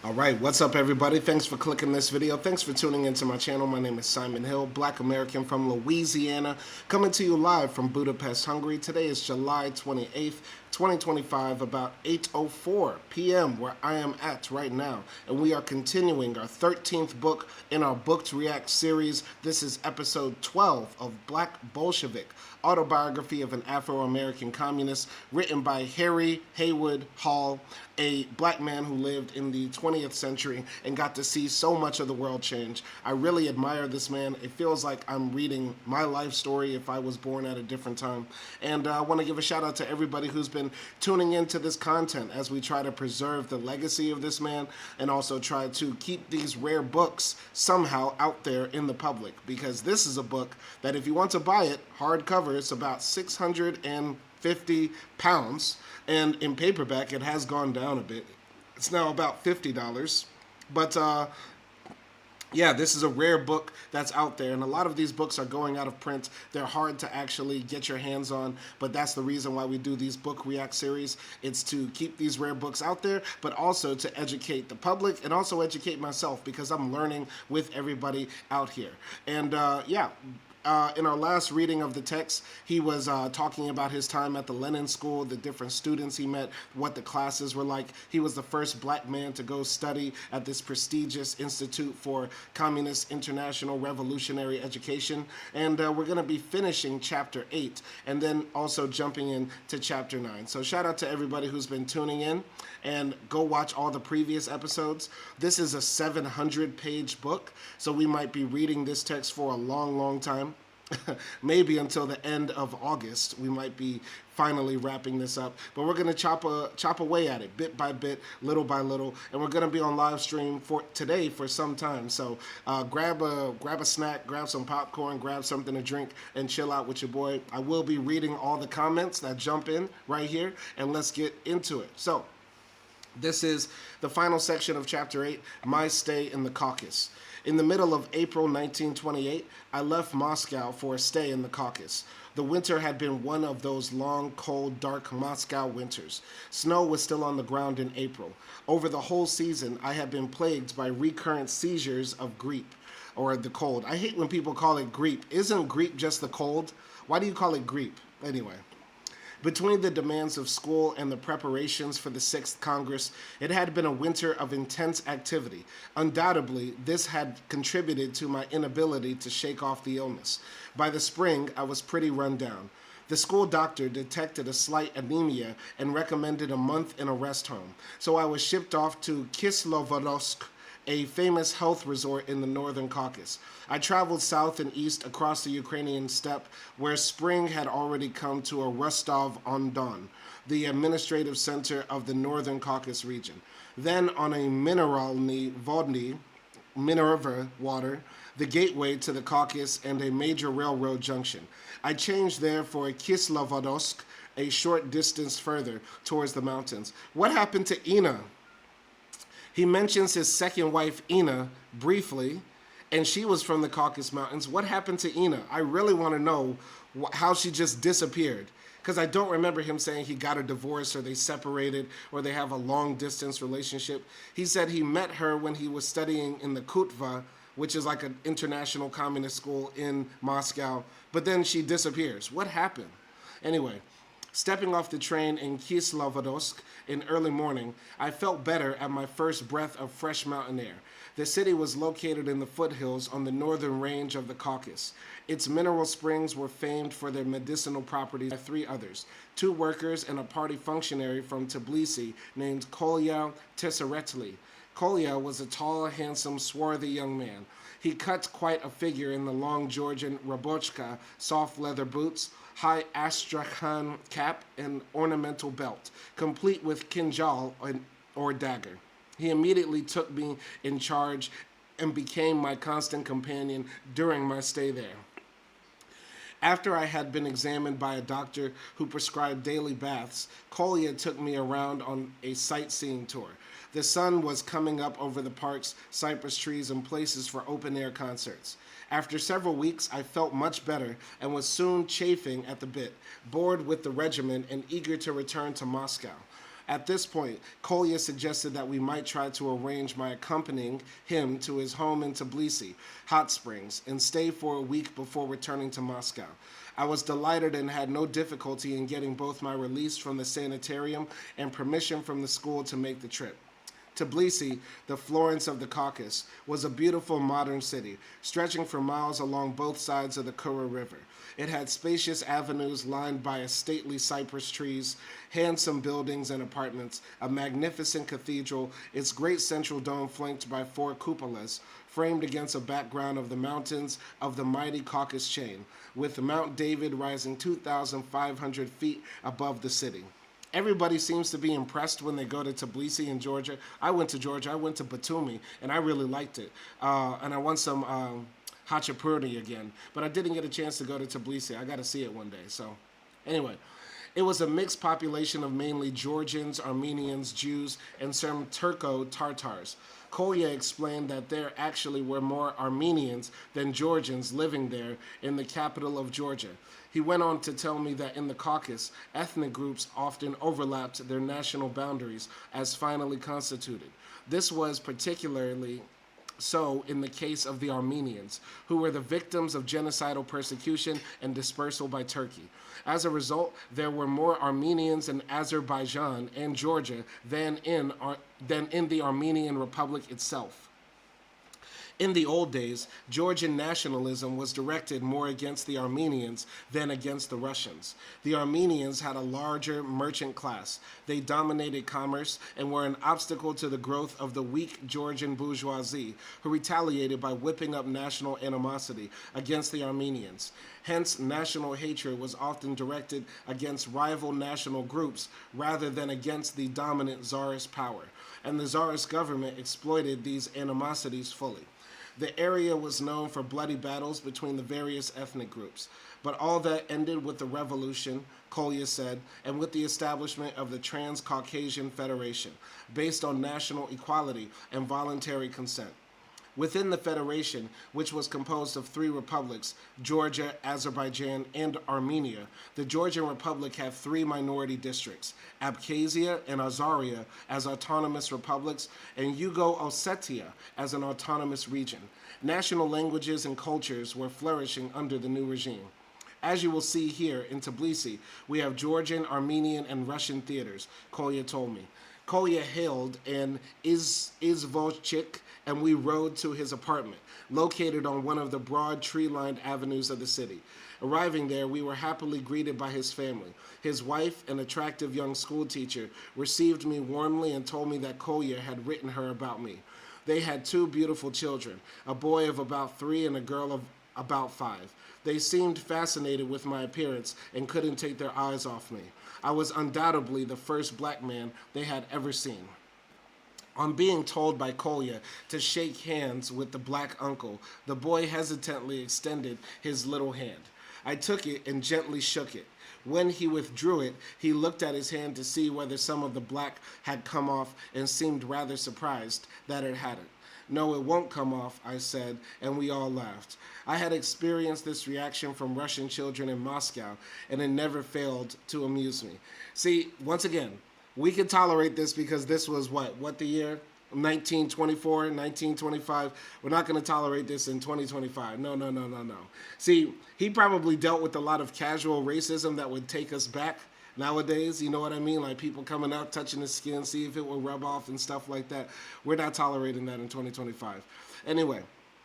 All right, what's up, everybody? Thanks for clicking this video. Thanks for tuning into my channel. My name is Simon Hill, Black American from Louisiana, coming to you live from Budapest, Hungary. Today is July 28th, 2025, about 8:04 p.m., where I am at right now. And we are continuing our 13th book in our Booked React series. This is episode 12 of Black Bolshevik, Autobiography of an Afro-American Communist, written by Harry Haywood Hall, a black man who lived in the 20th century and got to see so much of the world change. I really admire this man. It feels like I'm reading my life story if I was born at a different time. And I want to give a shout out to everybody who's been tuning into this content as we try to preserve the legacy of this man and also try to keep these rare books somehow out there in the public, because this is a book that if you want to buy it hardcover, it's about 650 pounds, and in paperback it has gone down a bit. It's now about $50, but yeah, this is a rare book that's out there, and a lot of these books are going out of print. They're hard to actually get your hands on, but that's the reason why we do these book react series. It's to keep these rare books out there, but also to educate the public and also educate myself, because I'm learning with everybody out here. And in our last reading of the text, he was talking about his time at the Lenin School, the different students he met, what the classes were like. He was the first black man to go study at this prestigious Institute for Communist International Revolutionary Education. And we're going to be finishing chapter 8 and then also jumping into chapter 9. So shout out to everybody who's been tuning in, and go watch all the previous episodes. This is a 700-page book, so we might be reading this text for a long, long time. Maybe until the end of August, we might be finally wrapping this up. But we're going to chop away at it, bit by bit, little by little, and we're going to be on live stream for today for some time. So grab a snack, grab some popcorn, grab something to drink, and chill out with your boy. I will be reading all the comments that jump in right here, and let's get into it. So this is the final section of Chapter 8, My Stay in the Caucasus. In the middle of April 1928, I left Moscow for a stay in the Caucasus. The winter had been one of those long, cold, dark Moscow winters. Snow was still on the ground in April. Over the whole season, I had been plagued by recurrent seizures of grippe, or the cold. I hate when people call it grippe. Isn't grippe just the cold? Why do you call it grippe? Anyway. Between the demands of school and the preparations for the Sixth Congress, it had been a winter of intense activity. Undoubtedly, this had contributed to my inability to shake off the illness. By the spring, I was pretty run down. The school doctor detected a slight anemia and recommended a month in a rest home, so I was shipped off to Kislovodsk, a famous health resort in the northern Caucasus. I traveled south and east across the Ukrainian steppe, where spring had already come to a Rostov-on-Don, the administrative center of the northern Caucasus region. Then on a mineralny vodny, Minerva water, the gateway to the Caucasus and a major railroad junction. I changed there for a Kislovodsk, a short distance further towards the mountains. What happened to Ina? He mentions his second wife, Ina, briefly, and she was from the Caucasus Mountains. What happened to Ina? I really want to know how she just disappeared, because I don't remember him saying he got a divorce or they separated or they have a long-distance relationship. He said he met her when he was studying in the Kutva, which is like an international communist school in Moscow, but then she disappears. What happened? Anyway. Stepping off the train in Kislovodsk in early morning, I felt better at my first breath of fresh mountain air. The city was located in the foothills on the northern range of the Caucasus. Its mineral springs were famed for their medicinal properties by three others, two workers and a party functionary from Tbilisi named Kolya Tesseretli. Kolya was a tall, handsome, swarthy young man. He cut quite a figure in the long Georgian rabochka, soft leather boots, high Astrakhan cap, and ornamental belt, complete with kinjal or dagger. He immediately took me in charge and became my constant companion during my stay there. After I had been examined by a doctor who prescribed daily baths, Kolya took me around on a sightseeing tour. The sun was coming up over the parks, cypress trees, and places for open-air concerts. After several weeks, I felt much better and was soon chafing at the bit, bored with the regiment and eager to return to Moscow. At this point, Kolya suggested that we might try to arrange my accompanying him to his home in Tbilisi, Hot Springs, and stay for a week before returning to Moscow. I was delighted and had no difficulty in getting both my release from the sanitarium and permission from the school to make the trip. Tbilisi, the Florence of the Caucasus, was a beautiful modern city, stretching for miles along both sides of the Kura River. It had spacious avenues lined by stately cypress trees, handsome buildings and apartments, a magnificent cathedral, its great central dome flanked by 4 cupolas, framed against a background of the mountains of the mighty Caucasus chain, with Mount David rising 2,500 feet above the city. Everybody seems to be impressed when they go to Tbilisi in Georgia. I went to Georgia. I went to Batumi, and I really liked it. And I want some hachapuri again. But I didn't get a chance to go to Tbilisi. I got to see it one day. So anyway, it was a mixed population of mainly Georgians, Armenians, Jews, and some Turco-Tartars. Kolya explained that there actually were more Armenians than Georgians living there in the capital of Georgia. He went on to tell me that in the Caucasus, ethnic groups often overlapped their national boundaries as finally constituted. This was particularly so in the case of the Armenians, who were the victims of genocidal persecution and dispersal by Turkey. As a result, there were more Armenians in Azerbaijan and Georgia than in the Armenian Republic itself. In the old days, Georgian nationalism was directed more against the Armenians than against the Russians. The Armenians had a larger merchant class. They dominated commerce and were an obstacle to the growth of the weak Georgian bourgeoisie, who retaliated by whipping up national animosity against the Armenians. Hence, national hatred was often directed against rival national groups rather than against the dominant czarist power, and the czarist government exploited these animosities fully. The area was known for bloody battles between the various ethnic groups, but all that ended with the revolution, Kolya said, and with the establishment of the Trans-Caucasian Federation, based on national equality and voluntary consent. Within the federation, which was composed of 3 republics, Georgia, Azerbaijan, and Armenia, the Georgian Republic had 3 minority districts, Abkhazia and Azaria as autonomous republics, and Yugo-Ossetia as an autonomous region. National languages and cultures were flourishing under the new regime. As you will see here in Tbilisi, we have Georgian, Armenian, and Russian theaters, Kolya told me. Kolya hailed an izvoshchik, and we rode to his apartment, located on one of the broad tree-lined avenues of the city. Arriving there, we were happily greeted by his family. His wife, an attractive young schoolteacher, received me warmly and told me that Kolya had written her about me. They had 2 beautiful children, a boy of about 3 and a girl of about 5. They seemed fascinated with my appearance and couldn't take their eyes off me. I was undoubtedly the first black man they had ever seen. On being told by Kolya to shake hands with the black uncle, the boy hesitantly extended his little hand. I took it and gently shook it. When he withdrew it, he looked at his hand to see whether some of the black had come off and seemed rather surprised that it hadn't. "No, it won't come off," I said, and we all laughed. I had experienced this reaction from Russian children in Moscow, and it never failed to amuse me. See, once again, we can tolerate this because this was what the year? 1924, 1925. We're not going to tolerate this in 2025. No. See, he probably dealt with a lot of casual racism that would take us back nowadays. You know what I mean? Like people coming out, touching his skin, see if it will rub off and stuff like that. We're not tolerating that in 2025. Anyway,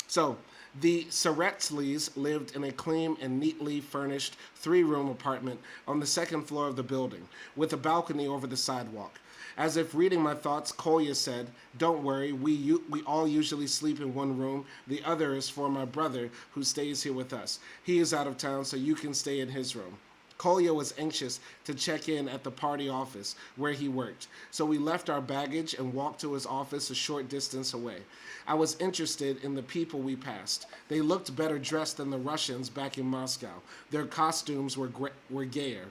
so the Saretsleys lived in a clean and neatly furnished 3-room apartment on the 2nd floor of the building, with a balcony over the sidewalk. As if reading my thoughts, Kolya said, "Don't worry, we all usually sleep in one room. The other is for my brother, who stays here with us. He is out of town, so you can stay in his room." Kolya was anxious to check in at the party office where he worked, so we left our baggage and walked to his office a short distance away. I was interested in the people we passed. They looked better dressed than the Russians back in Moscow. Their costumes were gayer.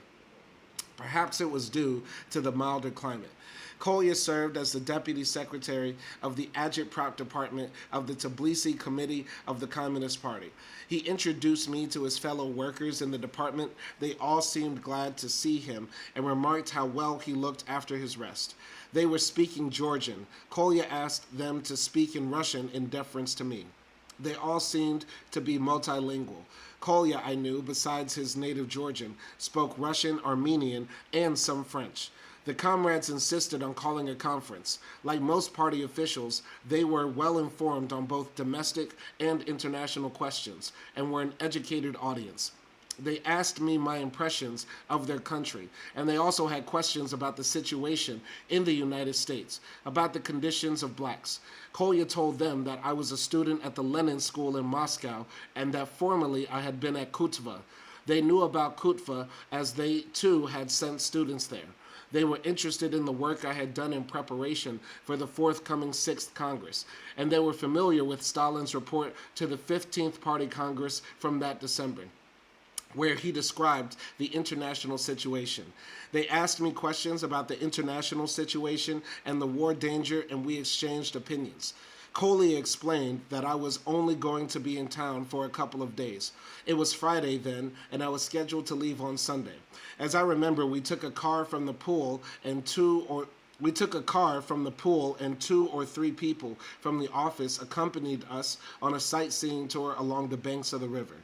Perhaps it was due to the milder climate. Kolya served as the Deputy Secretary of the Agitprop Department of the Tbilisi Committee of the Communist Party. He introduced me to his fellow workers in the department. They all seemed glad to see him and remarked how well he looked after his rest. They were speaking Georgian. Kolya asked them to speak in Russian in deference to me. They all seemed to be multilingual. Kolya, I knew, besides his native Georgian, spoke Russian, Armenian, and some French. The comrades insisted on calling a conference. Like most party officials, they were well informed on both domestic and international questions and were an educated audience. They asked me my impressions of their country, and they also had questions about the situation in the United States, about the conditions of blacks. Kolya told them that I was a student at the Lenin School in Moscow and that formerly I had been at Kutva. They knew about Kutva as they, too, had sent students there. They were interested in the work I had done in preparation for the forthcoming 6th Congress, and they were familiar with Stalin's report to the 15th Party Congress from that December, where he described the international situation. They asked me questions about the international situation and the war danger, and we exchanged opinions. Kolya explained that I was only going to be in town for a couple of days. It was Friday then, and I was scheduled to leave on Sunday. As I remember, we took a car from the pool and two or three people from the office accompanied us on a sightseeing tour along the banks of the river.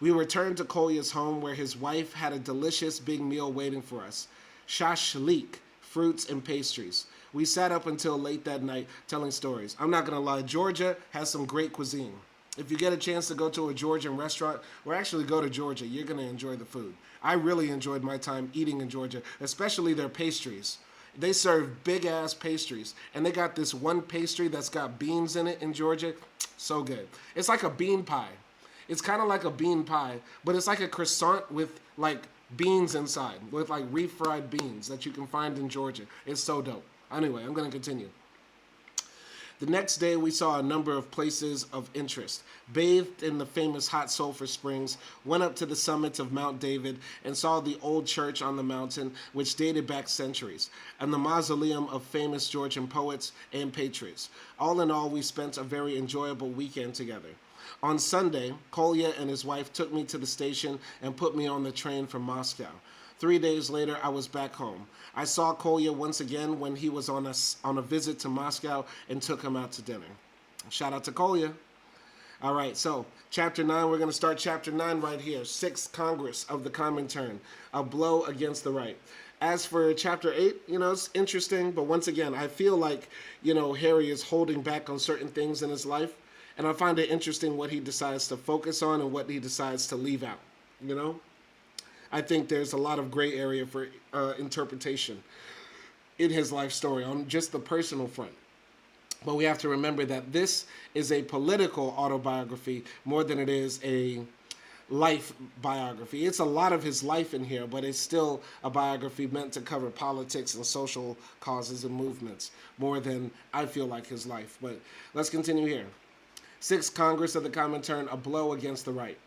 We returned to Kolya's home where his wife had a delicious big meal waiting for us. Shashlik, fruits and pastries. We sat up until late that night telling stories. I'm not going to lie, Georgia has some great cuisine. If you get a chance to go to a Georgian restaurant, or actually go to Georgia, you're going to enjoy the food. I really enjoyed my time eating in Georgia, especially their pastries. They serve big-ass pastries, and they got this one pastry that's got beans in it in Georgia. So good. It's like a bean pie. It's kind of like a bean pie, but it's like a croissant with like beans inside, with like refried beans that you can find in Georgia. It's so dope. Anyway, I'm going to continue. The next day, we saw a number of places of interest, bathed in the famous hot sulfur springs, went up to the summits of Mount David, and saw the old church on the mountain, which dated back centuries, and the mausoleum of famous Georgian poets and patriots. All in all, we spent a very enjoyable weekend together. On Sunday, Kolya and his wife took me to the station and put me on the train from Moscow. 3 days later, I was back home. I saw Kolya once again when he was on a visit to Moscow and took him out to dinner. Shout out to Kolya. All right, so Chapter 9, we're going to start Chapter 9 right here. 6th Congress of the Comintern, a blow against the right. As for Chapter 8, it's interesting, but once again, I feel like, Harry is holding back on certain things in his life, and I find it interesting what he decides to focus on and what he decides to leave out, I think there's a lot of gray area for interpretation in his life story on just the personal front. But we have to remember that this is a political autobiography more than it is a life biography. It's a lot of his life in here, but it's still a biography meant to cover politics and social causes and movements more than I feel like his life. But let's continue here. 6th Congress of the Comintern, a blow against the right.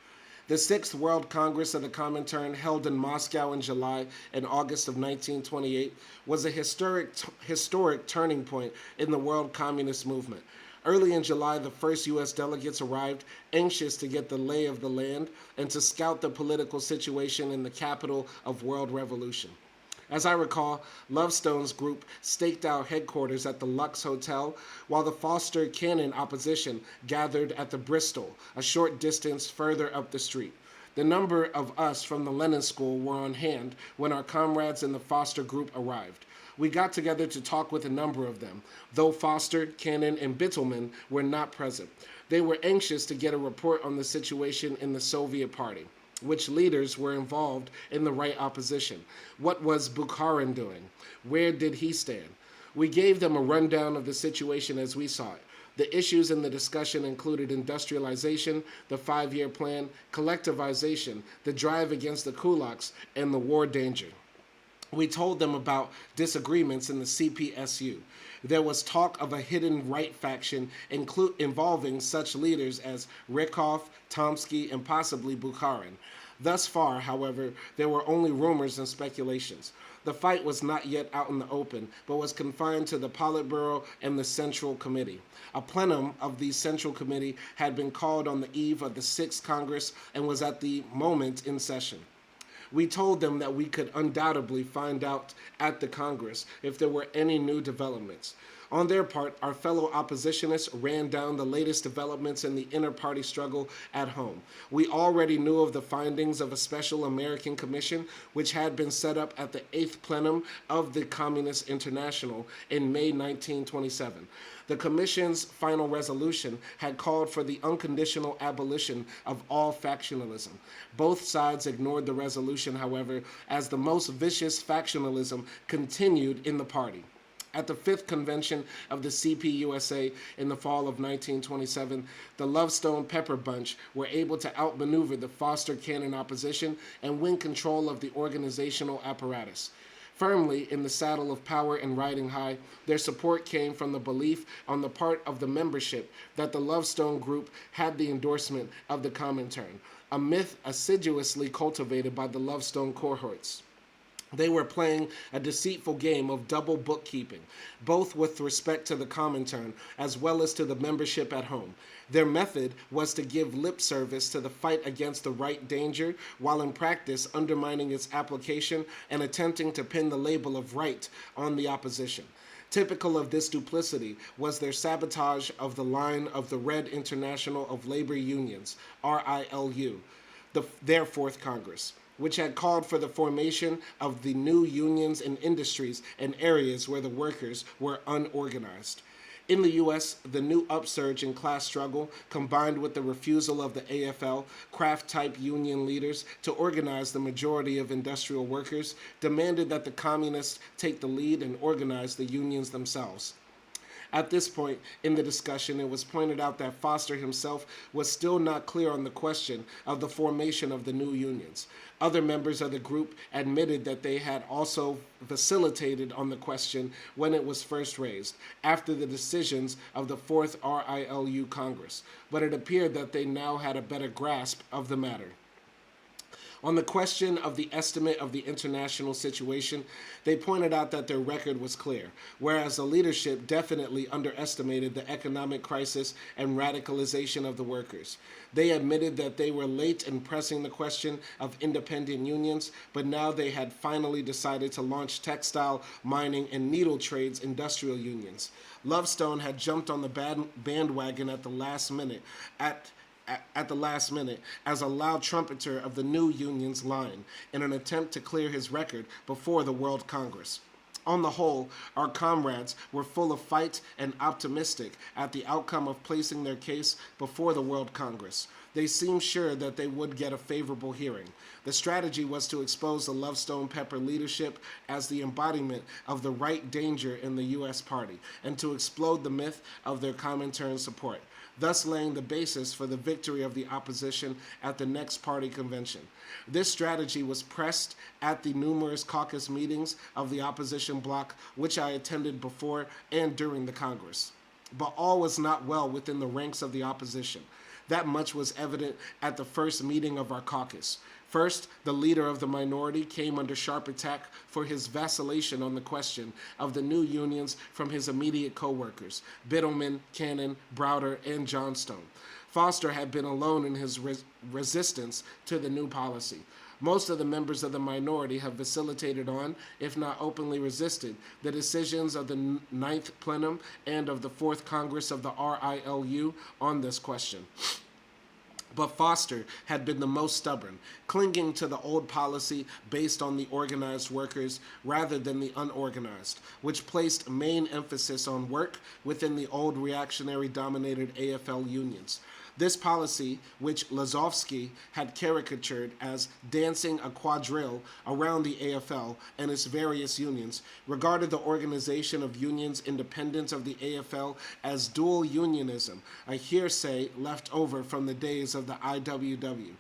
The 6th World Congress of the Comintern, held in Moscow in July and August of 1928, was a historic turning point in the world communist movement. Early in July, the first U.S. delegates arrived, anxious to get the lay of the land and to scout the political situation in the capital of world revolution. As I recall, Lovestone's group staked out headquarters at the Lux Hotel, while the Foster Cannon opposition gathered at the Bristol, a short distance further up the street. The number of us from the Lenin School were on hand when our comrades in the Foster group arrived. We got together to talk with a number of them, though Foster, Cannon, and Bittelman were not present. They were anxious to get a report on the situation in the Soviet Party. Which leaders were involved in the right opposition? What was Bukharin doing? Where did he stand? We gave them a rundown of the situation as we saw it. The issues in the discussion included industrialization, the 5-year plan, collectivization, the drive against the kulaks, and the war danger. We told them about disagreements in the CPSU. There was talk of a hidden right faction involving such leaders as Rykov, Tomsky, and possibly Bukharin. Thus far, however, there were only rumors and speculations. The fight was not yet out in the open, but was confined to the Politburo and the Central Committee. A plenum of the Central Committee had been called on the eve of the Sixth Congress and was at the moment in session. We told them that we could undoubtedly find out at the Congress if there were any new developments. On their part, our fellow oppositionists ran down the latest developments in the inter-party struggle at home. We already knew of the findings of a special American commission which had been set up at the 8th plenum of the Communist International in May 1927. The commission's final resolution had called for the unconditional abolition of all factionalism. Both sides ignored the resolution, however, as the most vicious factionalism continued in the party. At the 5th convention of the CPUSA in the fall of 1927, the Lovestone Pepper Bunch were able to outmaneuver the Foster-Cannon opposition and win control of the organizational apparatus. Firmly in the saddle of power and riding high, their support came from the belief on the part of the membership that the Lovestone Group had the endorsement of the Comintern, a myth assiduously cultivated by the Lovestone cohorts. They were playing a deceitful game of double bookkeeping, both with respect to the Comintern as well as to the membership at home. Their method was to give lip service to the fight against the right danger, while in practice undermining its application and attempting to pin the label of right on the opposition. Typical of this duplicity was their sabotage of the line of the Red International of Labor Unions, RILU, their 4th Congress, which had called for the formation of the new unions in industries and areas where the workers were unorganized. In the U.S., the new upsurge in class struggle, combined with the refusal of the AFL, craft-type union leaders, to organize the majority of industrial workers, demanded that the communists take the lead and organize the unions themselves. At this point in the discussion, it was pointed out that Foster himself was still not clear on the question of the formation of the new unions. Other members of the group admitted that they had also vacillated on the question when it was first raised, after the decisions of the 4th RILU Congress, but it appeared that they now had a better grasp of the matter. On the question of the estimate of the international situation, they pointed out that their record was clear, whereas the leadership definitely underestimated the economic crisis and radicalization of the workers. They admitted that they were late in pressing the question of independent unions, but now they had finally decided to launch textile, mining, and needle trades industrial unions. Lovestone had jumped on the bandwagon at the last minute as a loud trumpeter of the new union's line in an attempt to clear his record before the World Congress. On the whole, our comrades were full of fight and optimistic at the outcome of placing their case before the World Congress. They seemed sure that they would get a favorable hearing. The strategy was to expose the Lovestone Pepper leadership as the embodiment of the right danger in the U.S. party, and to explode the myth of their Comintern support, thus laying the basis for the victory of the opposition at the next party convention. This strategy was pressed at the numerous caucus meetings of the opposition bloc, which I attended before and during the Congress. But all was not well within the ranks of the opposition. That much was evident at the first meeting of our caucus. First, the leader of the minority came under sharp attack for his vacillation on the question of the new unions from his immediate co-workers, Biddleman, Cannon, Browder, and Johnstone. Foster had been alone in his resistance to the new policy. Most of the members of the minority have vacillated on, if not openly resisted, the decisions of the 9th Plenum and of the 4th Congress of the RILU on this question. But Foster had been the most stubborn, clinging to the old policy based on the organized workers rather than the unorganized, which placed main emphasis on work within the old reactionary-dominated AFL unions. This policy, which Lazovsky had caricatured as dancing a quadrille around the AFL and its various unions, regarded the organization of unions independent of the AFL as dual unionism, a hearsay left over from the days of the IWW.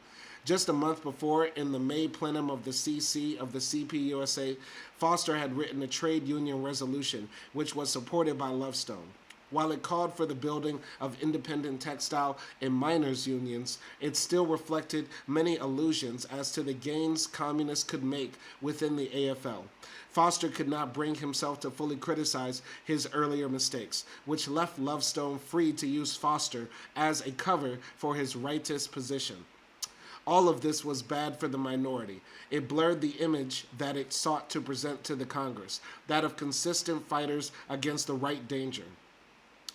Just a month before, in the May plenum of the CC of the CPUSA, Foster had written a trade union resolution, which was supported by Lovestone. While it called for the building of independent textile and miners' unions, it still reflected many illusions as to the gains communists could make within the AFL. Foster could not bring himself to fully criticize his earlier mistakes, which left Lovestone free to use Foster as a cover for his rightist position. All of this was bad for the minority. It blurred the image that it sought to present to the Congress, that of consistent fighters against the right danger.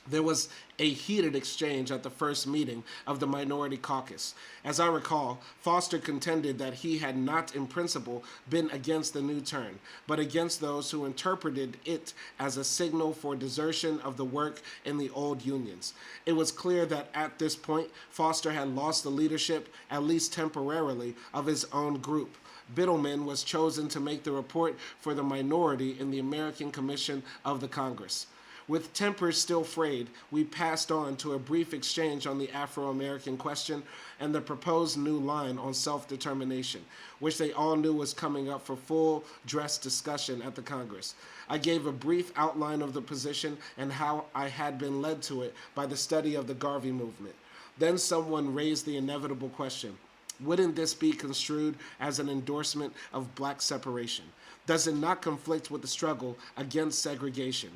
There was a heated exchange at the first meeting of the Minority Caucus. As I recall, Foster contended that he had not in principle been against the new turn, but against those who interpreted it as a signal for desertion of the work in the old unions. It was clear that at this point, Foster had lost the leadership, at least temporarily, of his own group. Biddleman was chosen to make the report for the minority in the American Commission of the Congress. With tempers still frayed, we passed on to a brief exchange on the Afro-American question and the proposed new line on self-determination, which they all knew was coming up for full-dress discussion at the Congress. I gave a brief outline of the position and how I had been led to it by the study of the Garvey movement. Then someone raised the inevitable question. Wouldn't this be construed as an endorsement of black separation? Does it not conflict with the struggle against segregation?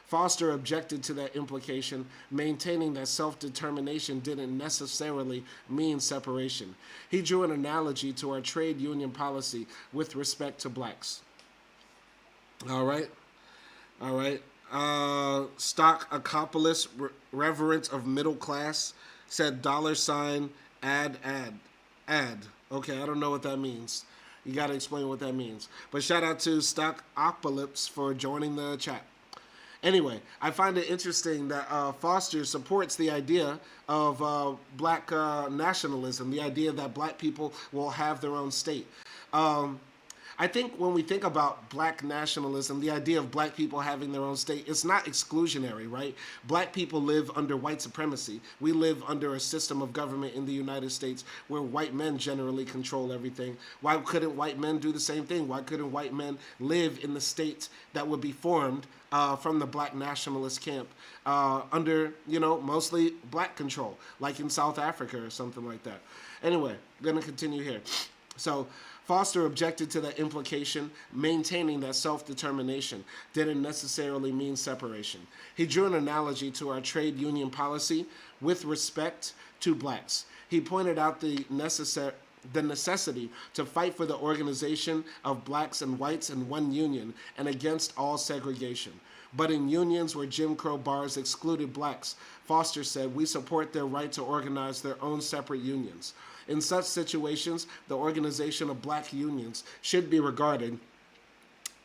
Foster objected to that implication, maintaining that self-determination didn't necessarily mean separation. He drew an analogy to our trade union policy with respect to blacks. All right. Stock Acopolis, reverence of middle class, said $ad. Okay, I don't know what that means. You got to explain what that means. But shout out to Stock Acopolis for joining the chat. Anyway, I find it interesting that Foster supports the idea of black nationalism, the idea that black people will have their own state. I think when we think about black nationalism, the idea of black people having their own state, it's not exclusionary, right? Black people live under white supremacy. We live under a system of government in the United States where white men generally control everything. Why couldn't white men do the same thing? Why couldn't white men live in the states that would be formed from the black nationalist camp under, mostly black control, like in South Africa or something like that? Anyway, I'm going to continue here. So Foster objected to that implication, maintaining that self-determination didn't necessarily mean separation. He drew an analogy to our trade union policy with respect to blacks. He pointed out the necessity to fight for the organization of blacks and whites in one union and against all segregation. But in unions where Jim Crow bars excluded blacks, Foster said, we support their right to organize their own separate unions. In such situations, the organization of black unions should be regarded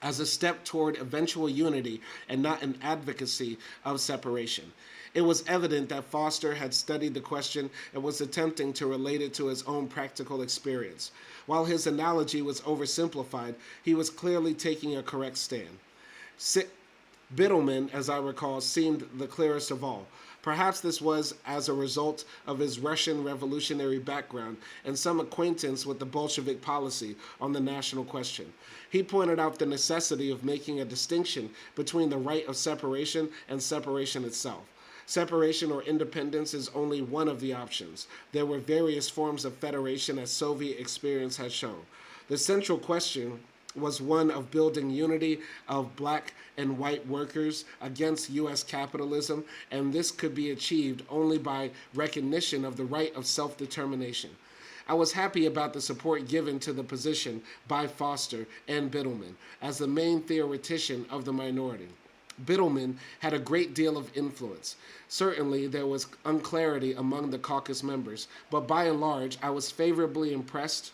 as a step toward eventual unity and not an advocacy of separation. It was evident that Foster had studied the question and was attempting to relate it to his own practical experience. While his analogy was oversimplified, he was clearly taking a correct stand. Biddleman, as I recall, seemed the clearest of all. Perhaps this was as a result of his Russian revolutionary background and some acquaintance with the Bolshevik policy on the national question. He pointed out the necessity of making a distinction between the right of separation and separation itself. Separation or independence is only one of the options. There were various forms of federation, as Soviet experience has shown. The central question was one of building unity of black and white workers against U.S. capitalism, and this could be achieved only by recognition of the right of self-determination. I was happy about the support given to the position by Foster and Biddleman as the main theoretician of the minority. Biddleman had a great deal of influence. Certainly, there was unclarity among the caucus members, but by and large, I was favorably impressed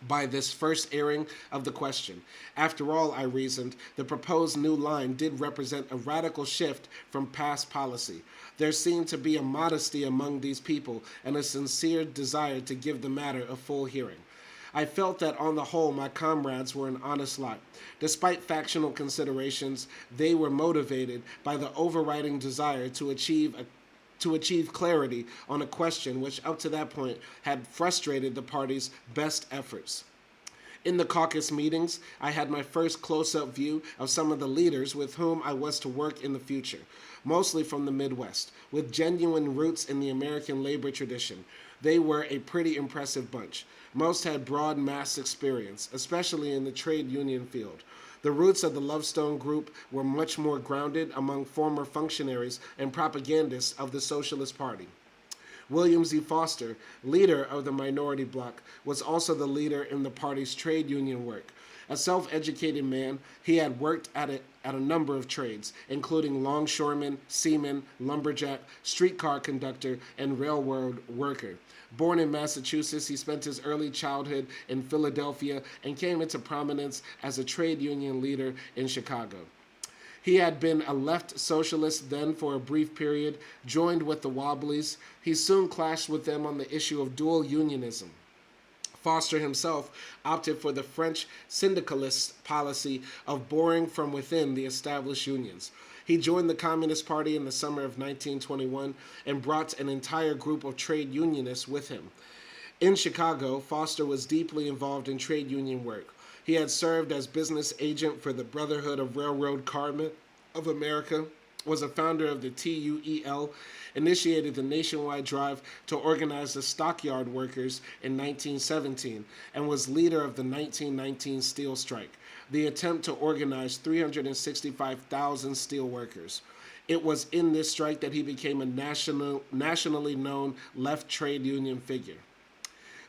by this first airing of the question. After all, I reasoned, the proposed new line did represent a radical shift from past policy. There seemed to be a modesty among these people and a sincere desire to give the matter a full hearing. I felt that on the whole my comrades were an honest lot. Despite factional considerations, they were motivated by the overriding desire to achieve clarity on a question which up to that point had frustrated the party's best efforts. In the caucus meetings, I had my first close-up view of some of the leaders with whom I was to work in the future, mostly from the Midwest, with genuine roots in the American labor tradition. They were a pretty impressive bunch. Most had broad mass experience, especially in the trade union field. The roots of the Lovestone Group were much more grounded among former functionaries and propagandists of the Socialist Party. William Z. Foster, leader of the minority bloc, was also the leader in the party's trade union work. A self-educated man, he had worked at a number of trades, including longshoreman, seaman, lumberjack, streetcar conductor, and railroad worker. Born in Massachusetts, he spent his early childhood in Philadelphia and came into prominence as a trade union leader in Chicago. He had been a left socialist then for a brief period, joined with the Wobblies. He soon clashed with them on the issue of dual unionism. Foster himself opted for the French syndicalist policy of boring from within the established unions. He joined the Communist Party in the summer of 1921 and brought an entire group of trade unionists with him. In Chicago, Foster was deeply involved in trade union work. He had served as business agent for the Brotherhood of Railroad Carmen of America, was a founder of the TUEL, initiated the nationwide drive to organize the stockyard workers in 1917, and was leader of the 1919 steel strike, the attempt to organize 365,000 steel workers. It was in this strike that he became a nationally known left trade union figure.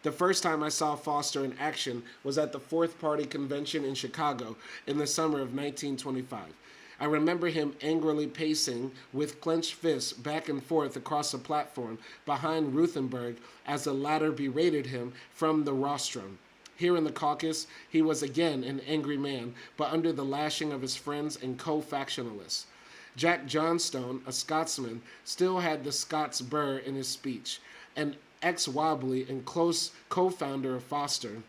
The first time I saw Foster in action was at the Fourth Party Convention in Chicago in the summer of 1925. I remember him angrily pacing with clenched fists back and forth across the platform behind Ruthenberg as the latter berated him from the rostrum. Here in the caucus, he was again an angry man, but under the lashing of his friends and co-factionalists. Jack Johnstone, a Scotsman, still had the Scots burr in his speech. An ex-Wobbly and close co-worker of Foster,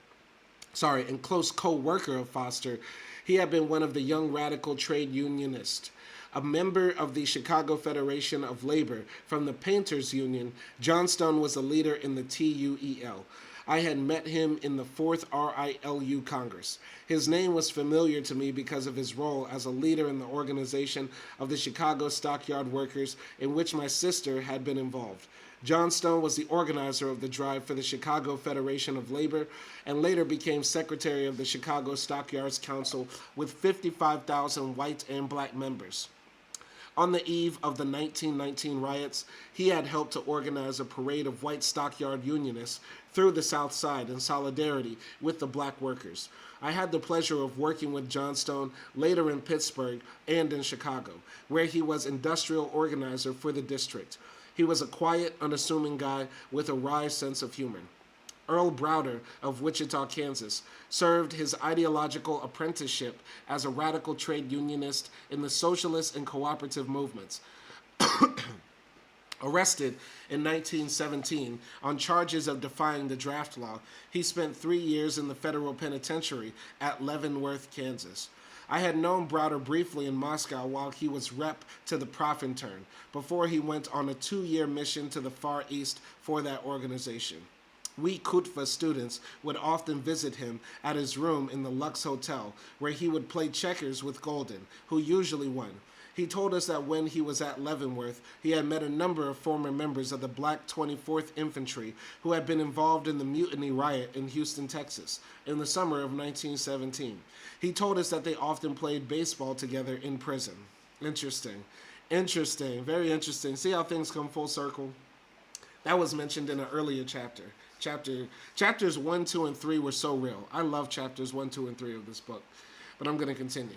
he had been one of the young radical trade unionists. A member of the Chicago Federation of Labor from the Painters Union, Johnstone was a leader in the TUEL. I had met him in the 4th RILU Congress. His name was familiar to me because of his role as a leader in the organization of the Chicago Stockyard Workers, in which my sister had been involved. Johnstone was the organizer of the drive for the Chicago Federation of Labor and later became secretary of the Chicago Stockyards Council with 55,000 white and black members. On the eve of the 1919 riots, he had helped to organize a parade of white stockyard unionists through the South Side in solidarity with the black workers. I had the pleasure of working with Johnstone later in Pittsburgh and in Chicago, where he was industrial organizer for the district. He was a quiet, unassuming guy with a wry sense of humor. Earl Browder of Wichita, Kansas, served his ideological apprenticeship as a radical trade unionist in the socialist and cooperative movements. Arrested in 1917 on charges of defying the draft law, he spent 3 years in the federal penitentiary at Leavenworth, Kansas. I had known Browder briefly in Moscow while he was rep to the Profintern, before he went on a 2-year mission to the Far East for that organization. We Kutva students would often visit him at his room in the Lux Hotel, where he would play checkers with Golden, who usually won. He told us that when he was at Leavenworth, he had met a number of former members of the Black 24th Infantry who had been involved in the Mutiny Riot in Houston, Texas, in the summer of 1917. He told us that they often played baseball together in prison. Interesting. Interesting. Very interesting. See how things come full circle? That was mentioned in an earlier chapter. Chapters 1, 2, and 3 were so real. I love chapters 1, 2, and 3 of this book. But I'm going to continue.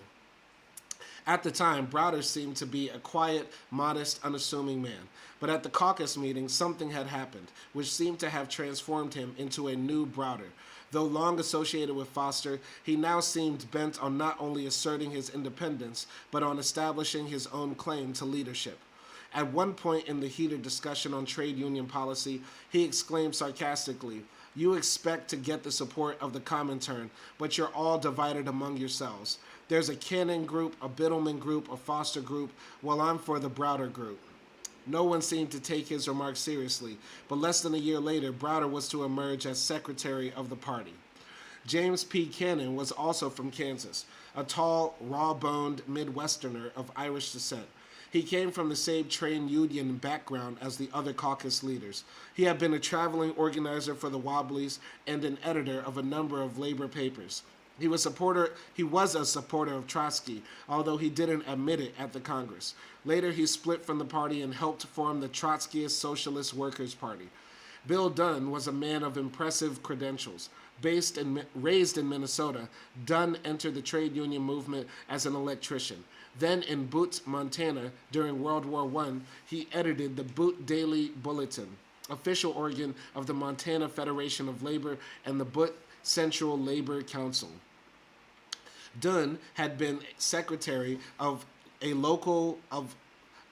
At the time, Browder seemed to be a quiet, modest, unassuming man. But at the caucus meeting, something had happened, which seemed to have transformed him into a new Browder. Though long associated with Foster, he now seemed bent on not only asserting his independence, but on establishing his own claim to leadership. At one point in the heated discussion on trade union policy, he exclaimed sarcastically, "You expect to get the support of the Comintern, but you're all divided among yourselves. There's a Cannon group, a Biddleman group, a Foster group, while I'm for the Browder group." No one seemed to take his remarks seriously, but less than a year later, Browder was to emerge as secretary of the party. James P. Cannon was also from Kansas, a tall, raw-boned Midwesterner of Irish descent. He came from the same trade union background as the other caucus leaders. He had been a traveling organizer for the Wobblies and an editor of a number of labor papers. He was a supporter of Trotsky, although he didn't admit it at the Congress. Later, he split from the party and helped form the Trotskyist Socialist Workers' Party. Bill Dunn was a man of impressive credentials. Raised in Minnesota, Dunn entered the trade union movement as an electrician. Then in Butte, Montana, during World War I, he edited the Butte Daily Bulletin, official organ of the Montana Federation of Labor and the Butte Central Labor Council. Dunn had been secretary of a local of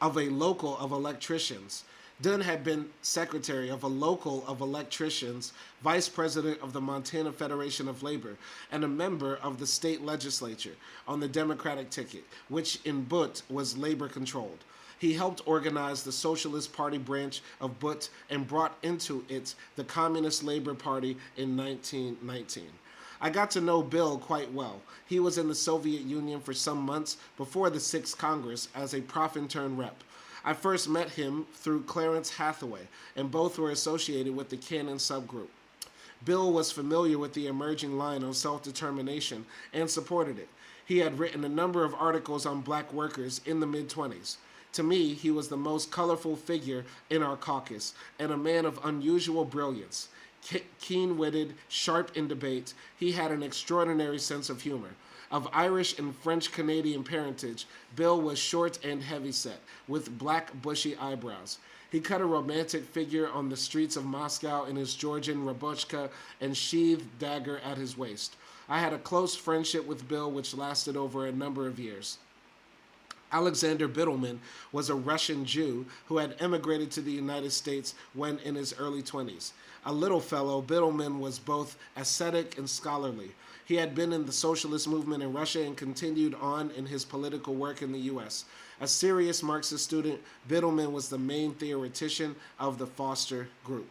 electricians. Dunn had been secretary of a local of electricians, vice president of the Montana Federation of Labor, and a member of the state legislature on the Democratic ticket, which in Butte was labor-controlled. He helped organize the Socialist Party branch of Butte and brought into it the Communist Labor Party in 1919. I got to know Bill quite well. He was in the Soviet Union for some months before the 6th Congress as a prof-intern rep. I first met him through Clarence Hathaway, and both were associated with the Cannon subgroup. Bill was familiar with the emerging line on self-determination and supported it. He had written a number of articles on black workers in the mid-20s. To me, he was the most colorful figure in our caucus, and a man of unusual brilliance. Keen-witted, sharp in debate, he had an extraordinary sense of humor. Of Irish and French-Canadian parentage, Bill was short and heavyset, with black, bushy eyebrows. He cut a romantic figure on the streets of Moscow in his Georgian rabushka and sheathed dagger at his waist. I had a close friendship with Bill which lasted over a number of years. Alexander Biddleman was a Russian Jew who had emigrated to the United States when in his early 20s. A little fellow, Biddleman was both ascetic and scholarly. He had been in the socialist movement in Russia and continued on in his political work in the U.S. A serious Marxist student, Biddleman was the main theoretician of the Foster Group.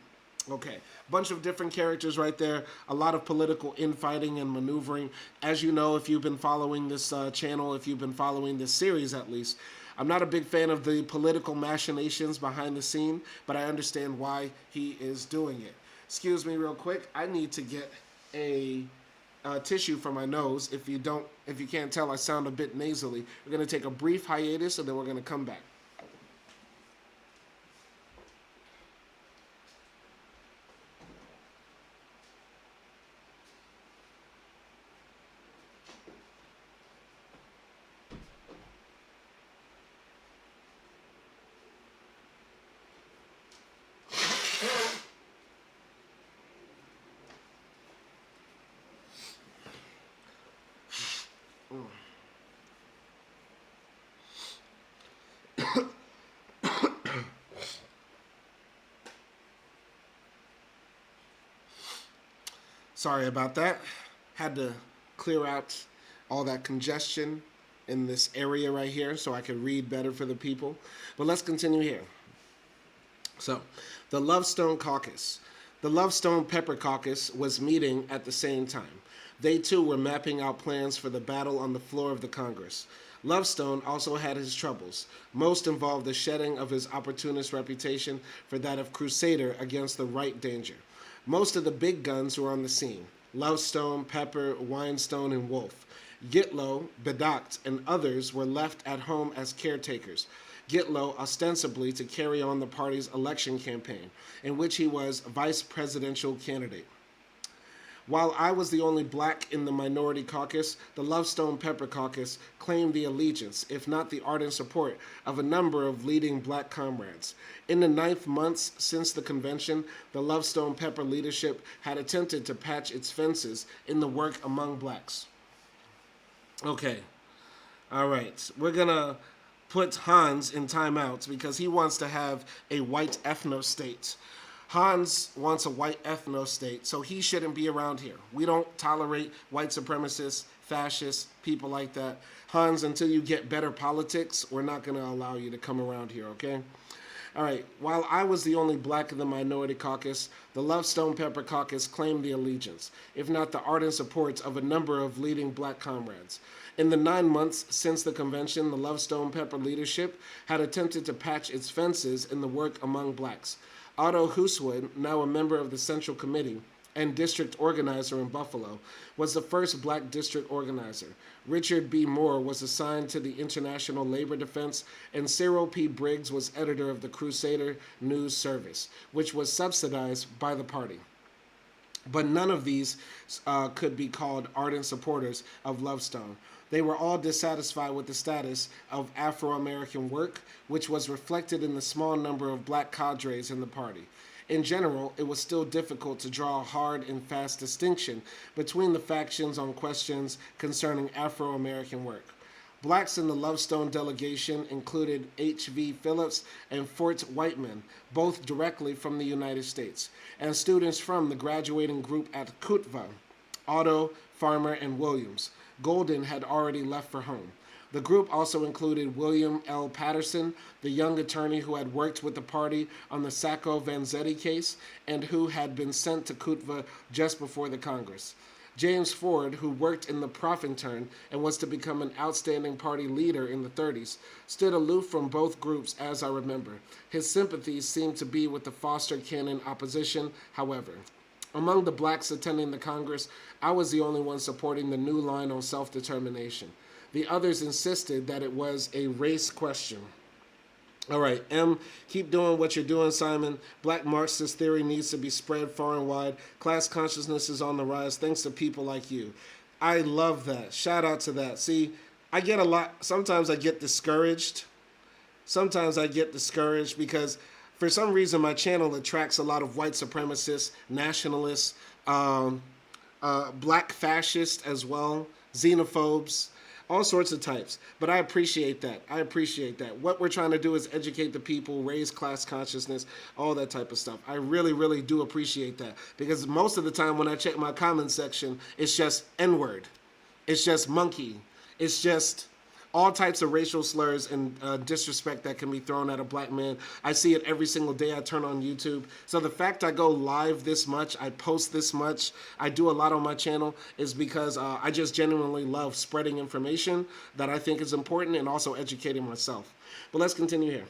Okay, bunch of different characters right there, a lot of political infighting and maneuvering. As you know, if you've been following this channel, if you've been following this series at least, I'm not a big fan of the political machinations behind the scene, but I understand why he is doing it. Excuse me real quick, I need to get a tissue for my nose. If you can't tell, I sound a bit nasally. We're going to take a brief hiatus and then we're going to come back. Sorry about that. Had to clear out all that congestion in this area right here so I could read better for the people. But let's continue here. So, the Lovestone Caucus. The Lovestone Pepper Caucus was meeting at the same time. They too were mapping out plans for the battle on the floor of the Congress. Lovestone also had his troubles. Most involved the shedding of his opportunist reputation for that of crusader against the right danger. Most of the big guns were on the scene: Lovestone, Pepper, Weinstone, and Wolf. Gitlow, Bedacht, and others were left at home as caretakers. Gitlow ostensibly to carry on the party's election campaign, in which he was vice presidential candidate. While I was the only black in the minority caucus, the Lovestone Pepper Caucus claimed the allegiance, if not the ardent support, of a number of leading black comrades. In the 9 months since the convention, the Lovestone Pepper leadership had attempted to patch its fences in the work among blacks. Okay, all right, we're gonna put Hans in timeout because he wants to have a white ethno-state. Hans wants a white ethno-state, so he shouldn't be around here. We don't tolerate white supremacists, fascists, people like that. Hans, until you get better politics, we're not going to allow you to come around here, okay? All right, while I was the only black in the minority caucus, the Love Stone Pepper Caucus claimed the allegiance, if not the ardent support of a number of leading black comrades. In the 9 months since the convention, the Love Stone Pepper leadership had attempted to patch its fences in the work among blacks. Otto Haywood, now a member of the Central Committee and district organizer in Buffalo, was the first black district organizer. Richard B. Moore was assigned to the International Labor Defense, and Cyril P. Briggs was editor of the Crusader News Service, which was subsidized by the party. But none of these could be called ardent supporters of Lovestone. They were all dissatisfied with the status of Afro-American work, which was reflected in the small number of black cadres in the party. In general, it was still difficult to draw a hard and fast distinction between the factions on questions concerning Afro-American work. Blacks in the Lovestone delegation included H.V. Phillips and Fort Whiteman, both directly from the United States, and students from the graduating group at Kutva, Otto, Farmer, and Williams. Golden had already left for home. The group also included William L. Patterson, the young attorney who had worked with the party on the Sacco-Vanzetti case and who had been sent to Kutva just before the Congress. James Ford, who worked in the Profintern and was to become an outstanding party leader in the 30s, stood aloof from both groups as I remember. His sympathies seemed to be with the Foster Cannon opposition, however. Among the blacks attending the Congress, I was the only one supporting the new line on self-determination. The others insisted that it was a race question. All right, M, keep doing what you're doing, Simon. Black Marxist theory needs to be spread far and wide. Class consciousness is on the rise thanks to people like you. I love that. Shout out to that. See, I get a lot. Sometimes I get discouraged. Because for some reason my channel attracts a lot of white supremacists, nationalists, black fascists as well, xenophobes, all sorts of types. But I appreciate that. What we're trying to do is educate the people, raise class consciousness, all that type of stuff. I really, really do appreciate that. Because most of the time when I check my comment section, it's just N-word. It's just monkey. It's just all types of racial slurs and disrespect that can be thrown at a black man. I see it every single day I turn on YouTube. So the fact I go live this much, I post this much, I do a lot on my channel is because I just genuinely love spreading information that I think is important and also educating myself. But let's continue here.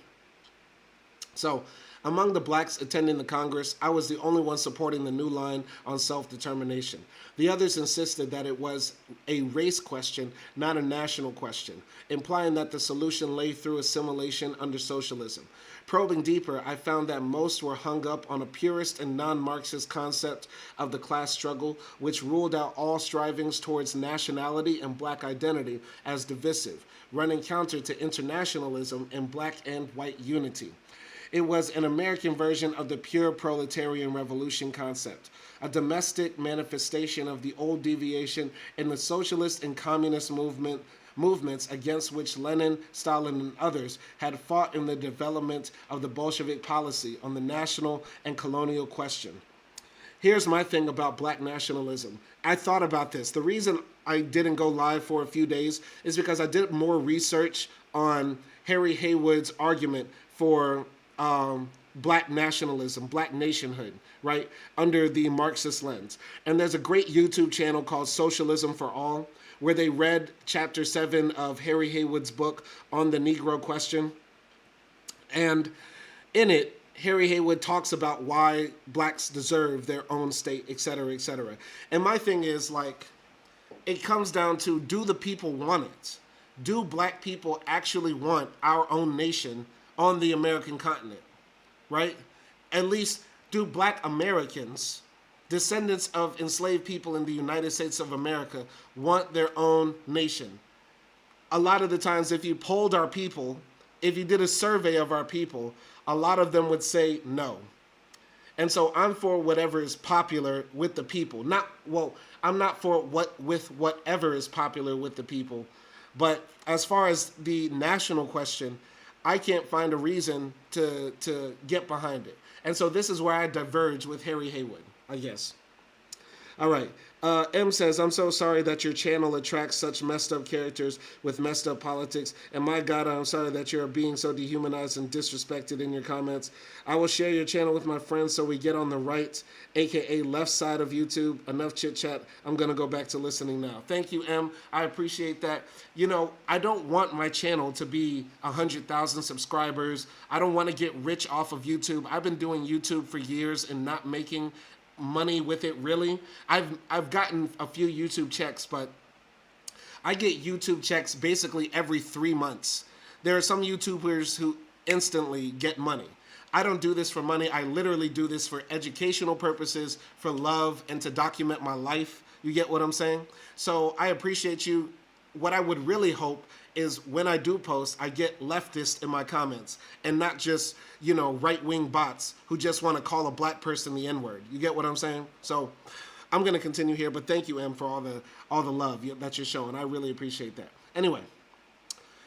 So, among the blacks attending the Congress, I was the only one supporting the new line on self-determination. The others insisted that it was a race question, not a national question, implying that the solution lay through assimilation under socialism. Probing deeper, I found that most were hung up on a purist and non-Marxist concept of the class struggle, which ruled out all strivings towards nationality and black identity as divisive, running counter to internationalism and black and white unity. It was an American version of the pure proletarian revolution concept, a domestic manifestation of the old deviation in the socialist and communist movements against which Lenin, Stalin, and others had fought in the development of the Bolshevik policy on the national and colonial question. Here's my thing about black nationalism. I thought about this. The reason I didn't go live for a few days is because I did more research on Harry Haywood's argument for black nationalism, black nationhood, right, under the Marxist lens. And there's a great YouTube channel called Socialism for All, where they read Chapter 7 of Harry Haywood's book on the Negro question. And in it, Harry Haywood talks about why blacks deserve their own state, etc., etc. And my thing is, like, it comes down to, do the people want it? Do black people actually want our own nation on the American continent, right? At least, do black Americans, descendants of enslaved people in the United States of America, want their own nation? A lot of the times, if you polled our people, if you did a survey of our people, a lot of them would say no. And so I'm for whatever is popular with the people. I'm not for whatever is popular with the people. But as far as the national question, I can't find a reason to get behind it. And so this is where I diverge with Harry Haywood, I guess. All right. M says, I'm so sorry that your channel attracts such messed up characters with messed up politics. And my God, I'm sorry that you're being so dehumanized and disrespected in your comments. I will share your channel with my friends so we get on the right, aka left side of YouTube. Enough chit chat. I'm going to go back to listening now. Thank you, M. I appreciate that. You know, I don't want my channel to be 100,000 subscribers. I don't want to get rich off of YouTube. I've been doing YouTube for years and not making money with it, really. I've gotten a few YouTube checks, but I get YouTube checks basically every 3 months. There are some YouTubers who instantly get money. I don't do this for money. I literally do this for educational purposes, for love, and to document my life. You get what I'm saying? So I appreciate you. What I would really hope is when I do post, I get leftists in my comments and not just, you know, right-wing bots who just want to call a black person the N-word. You get what I'm saying? So I'm going to continue here, but thank you, Em, for all the love that you're showing. I really appreciate that. Anyway,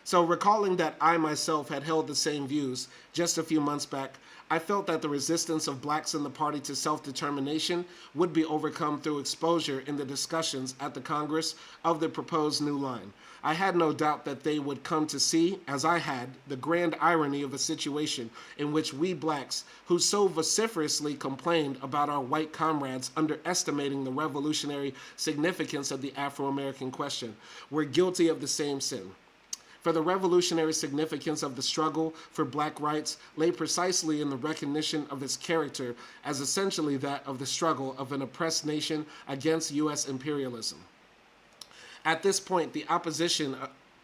so recalling that I myself had held the same views just a few months back, I felt that the resistance of blacks in the party to self-determination would be overcome through exposure in the discussions at the Congress of the proposed new line. I had no doubt that they would come to see, as I had, the grand irony of a situation in which we blacks, who so vociferously complained about our white comrades underestimating the revolutionary significance of the Afro-American question, were guilty of the same sin. For the revolutionary significance of the struggle for black rights lay precisely in the recognition of its character as essentially that of the struggle of an oppressed nation against U.S. imperialism. At this point, the opposition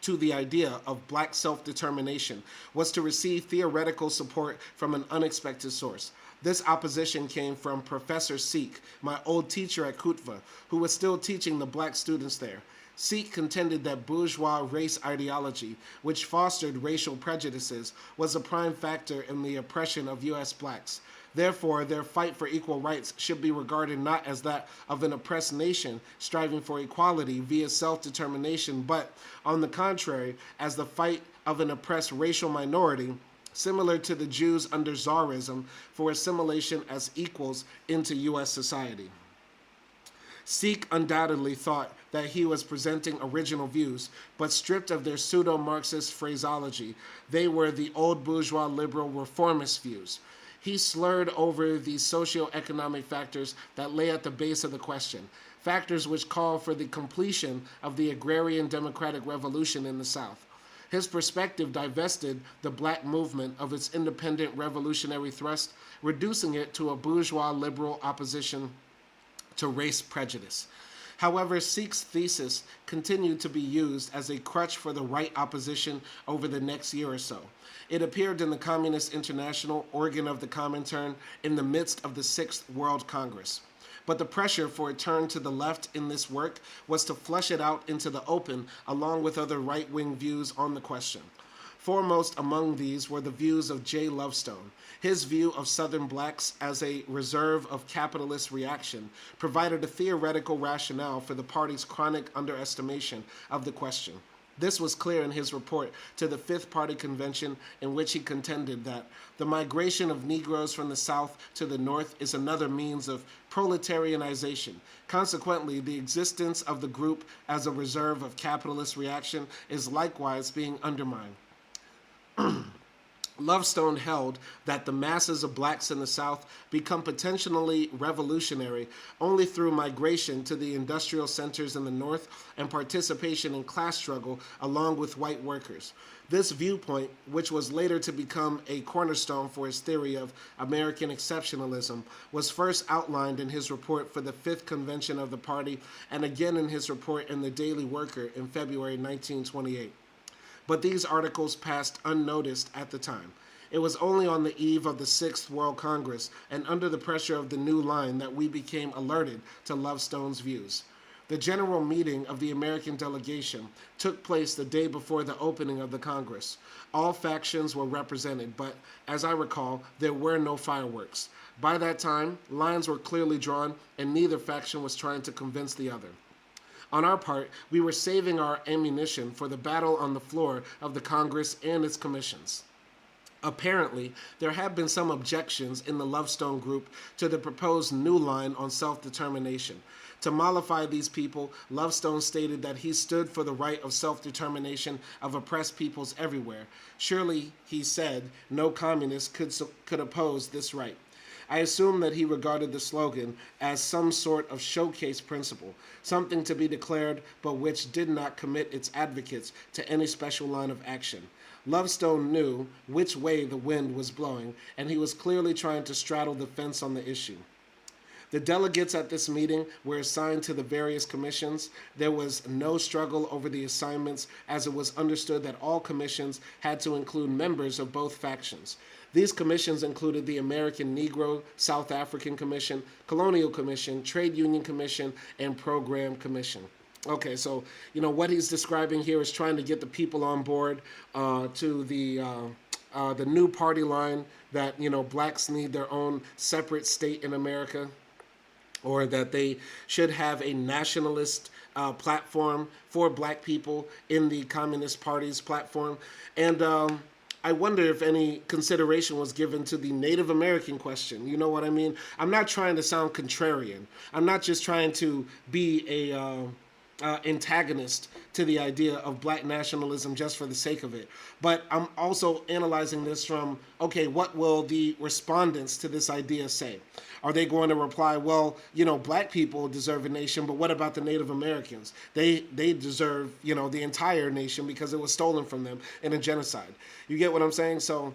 to the idea of black self-determination was to receive theoretical support from an unexpected source. This opposition came from Professor Seek, my old teacher at Kutva, who was still teaching the black students there. Seek contended that bourgeois race ideology, which fostered racial prejudices, was a prime factor in the oppression of U.S. blacks. Therefore, their fight for equal rights should be regarded not as that of an oppressed nation striving for equality via self-determination, but, on the contrary, as the fight of an oppressed racial minority, similar to the Jews under Tsarism, for assimilation as equals into U.S. society. Seek undoubtedly thought that he was presenting original views, but stripped of their pseudo-Marxist phraseology, they were the old bourgeois liberal reformist views. He slurred over the socio-economic factors that lay at the base of the question, factors which call for the completion of the agrarian democratic revolution in the South. His perspective divested the black movement of its independent revolutionary thrust, reducing it to a bourgeois liberal opposition to race prejudice. However, Seek's thesis continued to be used as a crutch for the right opposition over the next year or so. It appeared in the Communist International, organ of the Comintern, in the midst of the Sixth World Congress. But the pressure for a turn to the left in this work was to flush it out into the open along with other right-wing views on the question. Foremost among these were the views of J. Lovestone. His view of Southern blacks as a reserve of capitalist reaction provided a theoretical rationale for the party's chronic underestimation of the question. This was clear in his report to the Fifth Party Convention, in which he contended that the migration of Negroes from the South to the North is another means of proletarianization. Consequently, the existence of the group as a reserve of capitalist reaction is likewise being undermined. Lovestone held that the masses of blacks in the South become potentially revolutionary only through migration to the industrial centers in the North and participation in class struggle along with white workers. This viewpoint, which was later to become a cornerstone for his theory of American exceptionalism, was first outlined in his report for the Fifth Convention of the party and again in his report in the Daily Worker in February 1928. But these articles passed unnoticed at the time. It was only on the eve of the Sixth World Congress and under the pressure of the new line that we became alerted to Lovestone's views. The general meeting of the American delegation took place the day before the opening of the Congress. All factions were represented, but, as I recall, there were no fireworks. By that time, lines were clearly drawn, and neither faction was trying to convince the other. On our part, we were saving our ammunition for the battle on the floor of the Congress and its commissions. Apparently, there have been some objections in the Lovestone group to the proposed new line on self-determination. To mollify these people, Lovestone stated that he stood for the right of self-determination of oppressed peoples everywhere. Surely, he said, no communist could oppose this right. I assume that he regarded the slogan as some sort of showcase principle, something to be declared but which did not commit its advocates to any special line of action. Lovestone knew which way the wind was blowing, and he was clearly trying to straddle the fence on the issue. The delegates at this meeting were assigned to the various commissions. There was no struggle over the assignments, as it was understood that all commissions had to include members of both factions. These commissions included the American Negro South African Commission, Colonial Commission, Trade Union Commission, and Program Commission. Okay, so, what he's describing here is trying to get the people on board to the new party line that, blacks need their own separate state in America, or that they should have a nationalist platform for black people in the Communist Party's platform. And I wonder if any consideration was given to the Native American question. You know what I mean? I'm not trying to sound contrarian. I'm not just trying to be a antagonist to the idea of black nationalism just for the sake of it. But I'm also analyzing this from, okay, what will the respondents to this idea say? Are they going to reply, well, black people deserve a nation, but what about the Native Americans? They deserve, the entire nation because it was stolen from them in a genocide. You get what I'm saying? So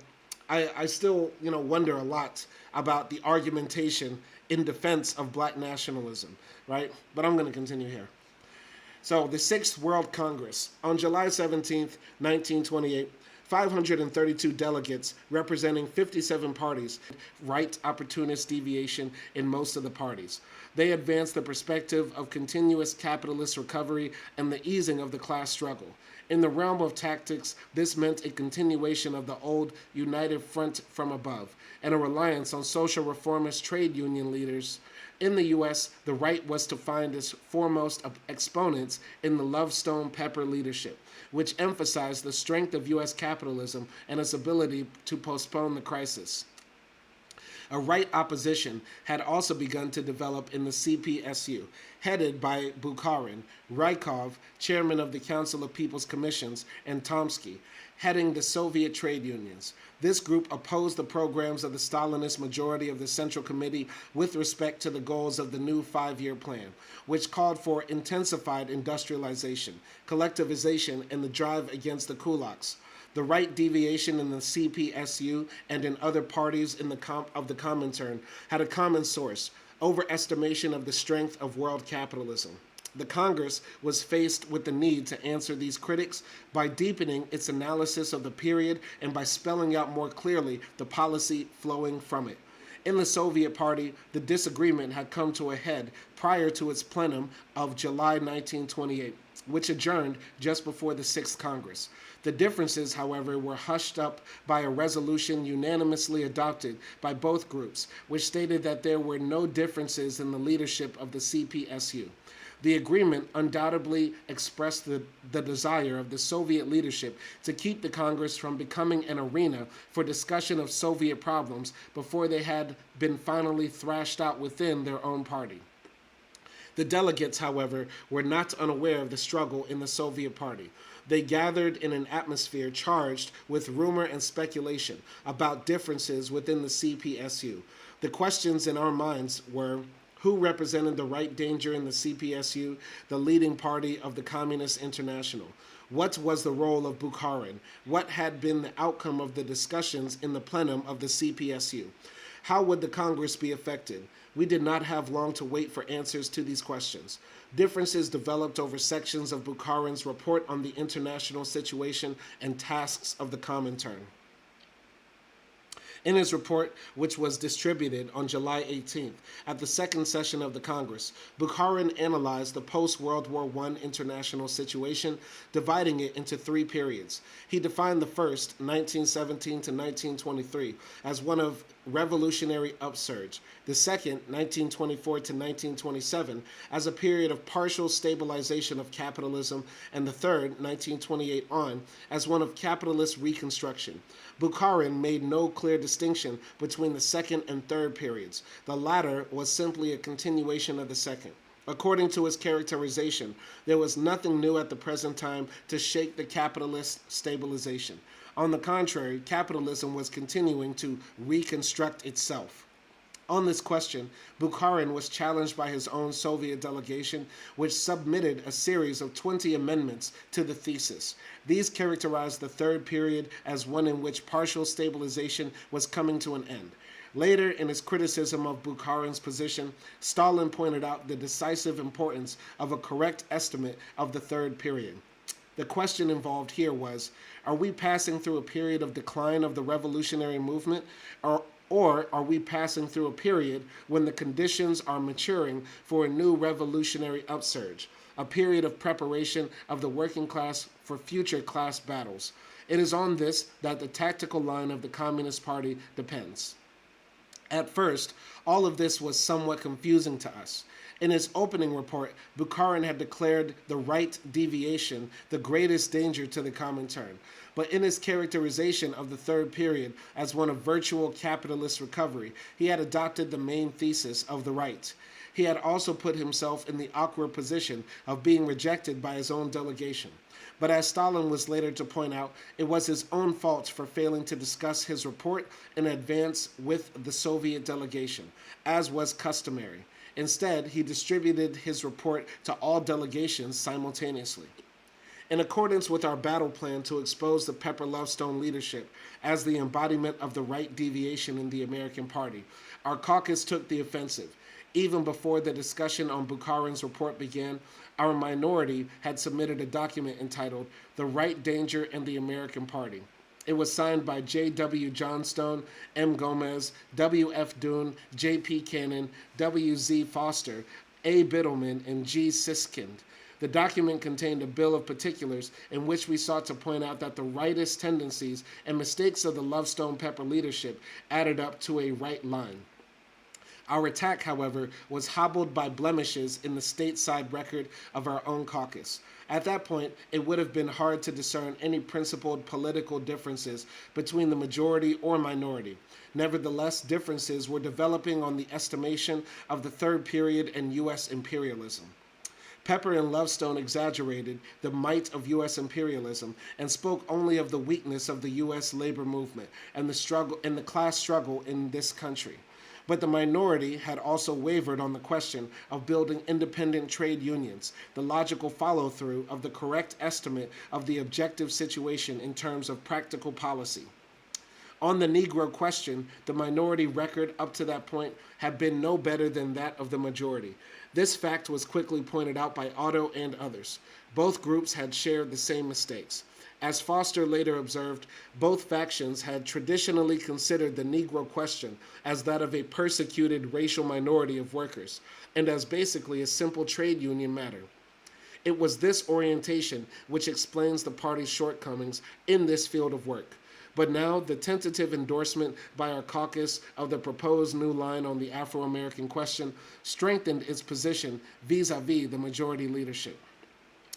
I still, wonder a lot about the argumentation in defense of black nationalism, right? But I'm going to continue here. So, the Sixth World Congress. On July 17th, 1928, 532 delegates representing 57 parties, right opportunist deviation in most of the parties. They advanced the perspective of continuous capitalist recovery and the easing of the class struggle. In the realm of tactics, this meant a continuation of the old united front from above, and a reliance on social reformist trade union leaders. In the U.S., the right was to find its foremost exponents in the Lovestone-Pepper leadership, which emphasized the strength of U.S. capitalism and its ability to postpone the crisis. A right opposition had also begun to develop in the CPSU, headed by Bukharin, Rykov, chairman of the Council of People's Commissions, and Tomsky, heading the Soviet trade unions. This group opposed the programs of the Stalinist majority of the Central Committee with respect to the goals of the new five-year plan, which called for intensified industrialization, collectivization, and the drive against the kulaks. The right deviation in the CPSU and in other parties of the Comintern had a common source: overestimation of the strength of world capitalism. The Congress was faced with the need to answer these critics by deepening its analysis of the period and by spelling out more clearly the policy flowing from it. In the Soviet Party, the disagreement had come to a head prior to its plenum of July 1928, which adjourned just before the Sixth Congress. The differences, however, were hushed up by a resolution unanimously adopted by both groups, which stated that there were no differences in the leadership of the CPSU. The agreement undoubtedly expressed the desire of the Soviet leadership to keep the Congress from becoming an arena for discussion of Soviet problems before they had been finally thrashed out within their own party. The delegates, however, were not unaware of the struggle in the Soviet Party. They gathered in an atmosphere charged with rumor and speculation about differences within the CPSU. The questions in our minds were: who represented the right danger in the CPSU, the leading party of the Communist International? What was the role of Bukharin? What had been the outcome of the discussions in the plenum of the CPSU? How would the Congress be affected? We did not have long to wait for answers to these questions. Differences developed over sections of Bukharin's report on the international situation and tasks of the Comintern. In his report, which was distributed on July 18th, at the second session of the Congress, Bukharin analyzed the post-World War I international situation, dividing it into three periods. He defined the first, 1917 to 1923, as one of revolutionary upsurge, the second, 1924 to 1927, as a period of partial stabilization of capitalism, and the third, 1928 on, as one of capitalist reconstruction. Bukharin made no clear distinction between the second and third periods. The latter was simply a continuation of the second. According to his characterization, there was nothing new at the present time to shake the capitalist stabilization. On the contrary, capitalism was continuing to reconstruct itself. On this question, Bukharin was challenged by his own Soviet delegation, which submitted a series of 20 amendments to the thesis. These characterized the third period as one in which partial stabilization was coming to an end. Later, in his criticism of Bukharin's position, Stalin pointed out the decisive importance of a correct estimate of the third period. The question involved here was, are we passing through a period of decline of the revolutionary movement, or are we passing through a period when the conditions are maturing for a new revolutionary upsurge, a period of preparation of the working class for future class battles? It is on this that the tactical line of the Communist Party depends. At first, all of this was somewhat confusing to us. In his opening report, Bukharin had declared the right deviation the greatest danger to the Comintern. But in his characterization of the third period as one of virtual capitalist recovery, he had adopted the main thesis of the right. He had also put himself in the awkward position of being rejected by his own delegation. But as Stalin was later to point out, it was his own fault for failing to discuss his report in advance with the Soviet delegation, as was customary. Instead, he distributed his report to all delegations simultaneously. In accordance with our battle plan to expose the Pepper-Lovestone leadership as the embodiment of the right deviation in the American Party, our caucus took the offensive. Even before the discussion on Bukharin's report began, our minority had submitted a document entitled The Right Danger and the American Party. It was signed by J.W. Johnstone, M. Gomez, W.F. Doon, J.P. Cannon, W.Z. Foster, A. Biddleman, and G. Siskind. The document contained a bill of particulars in which we sought to point out that the rightist tendencies and mistakes of the Lovestone-Pepper leadership added up to a right line. Our attack, however, was hobbled by blemishes in the stateside record of our own caucus. At that point, it would have been hard to discern any principled political differences between the majority or minority. Nevertheless, differences were developing on the estimation of the third period and U.S. imperialism. Pepper and Lovestone exaggerated the might of U.S. imperialism and spoke only of the weakness of the U.S. labor movement and the class struggle in this country. But the minority had also wavered on the question of building independent trade unions, the logical follow-through of the correct estimate of the objective situation in terms of practical policy. On the Negro question, the minority record up to that point had been no better than that of the majority. This fact was quickly pointed out by Otto and others. Both groups had shared the same mistakes. As Foster later observed, both factions had traditionally considered the Negro question as that of a persecuted racial minority of workers, and as basically a simple trade union matter. It was this orientation which explains the party's shortcomings in this field of work. But now, the tentative endorsement by our caucus of the proposed new line on the Afro-American question strengthened its position vis-a-vis the majority leadership.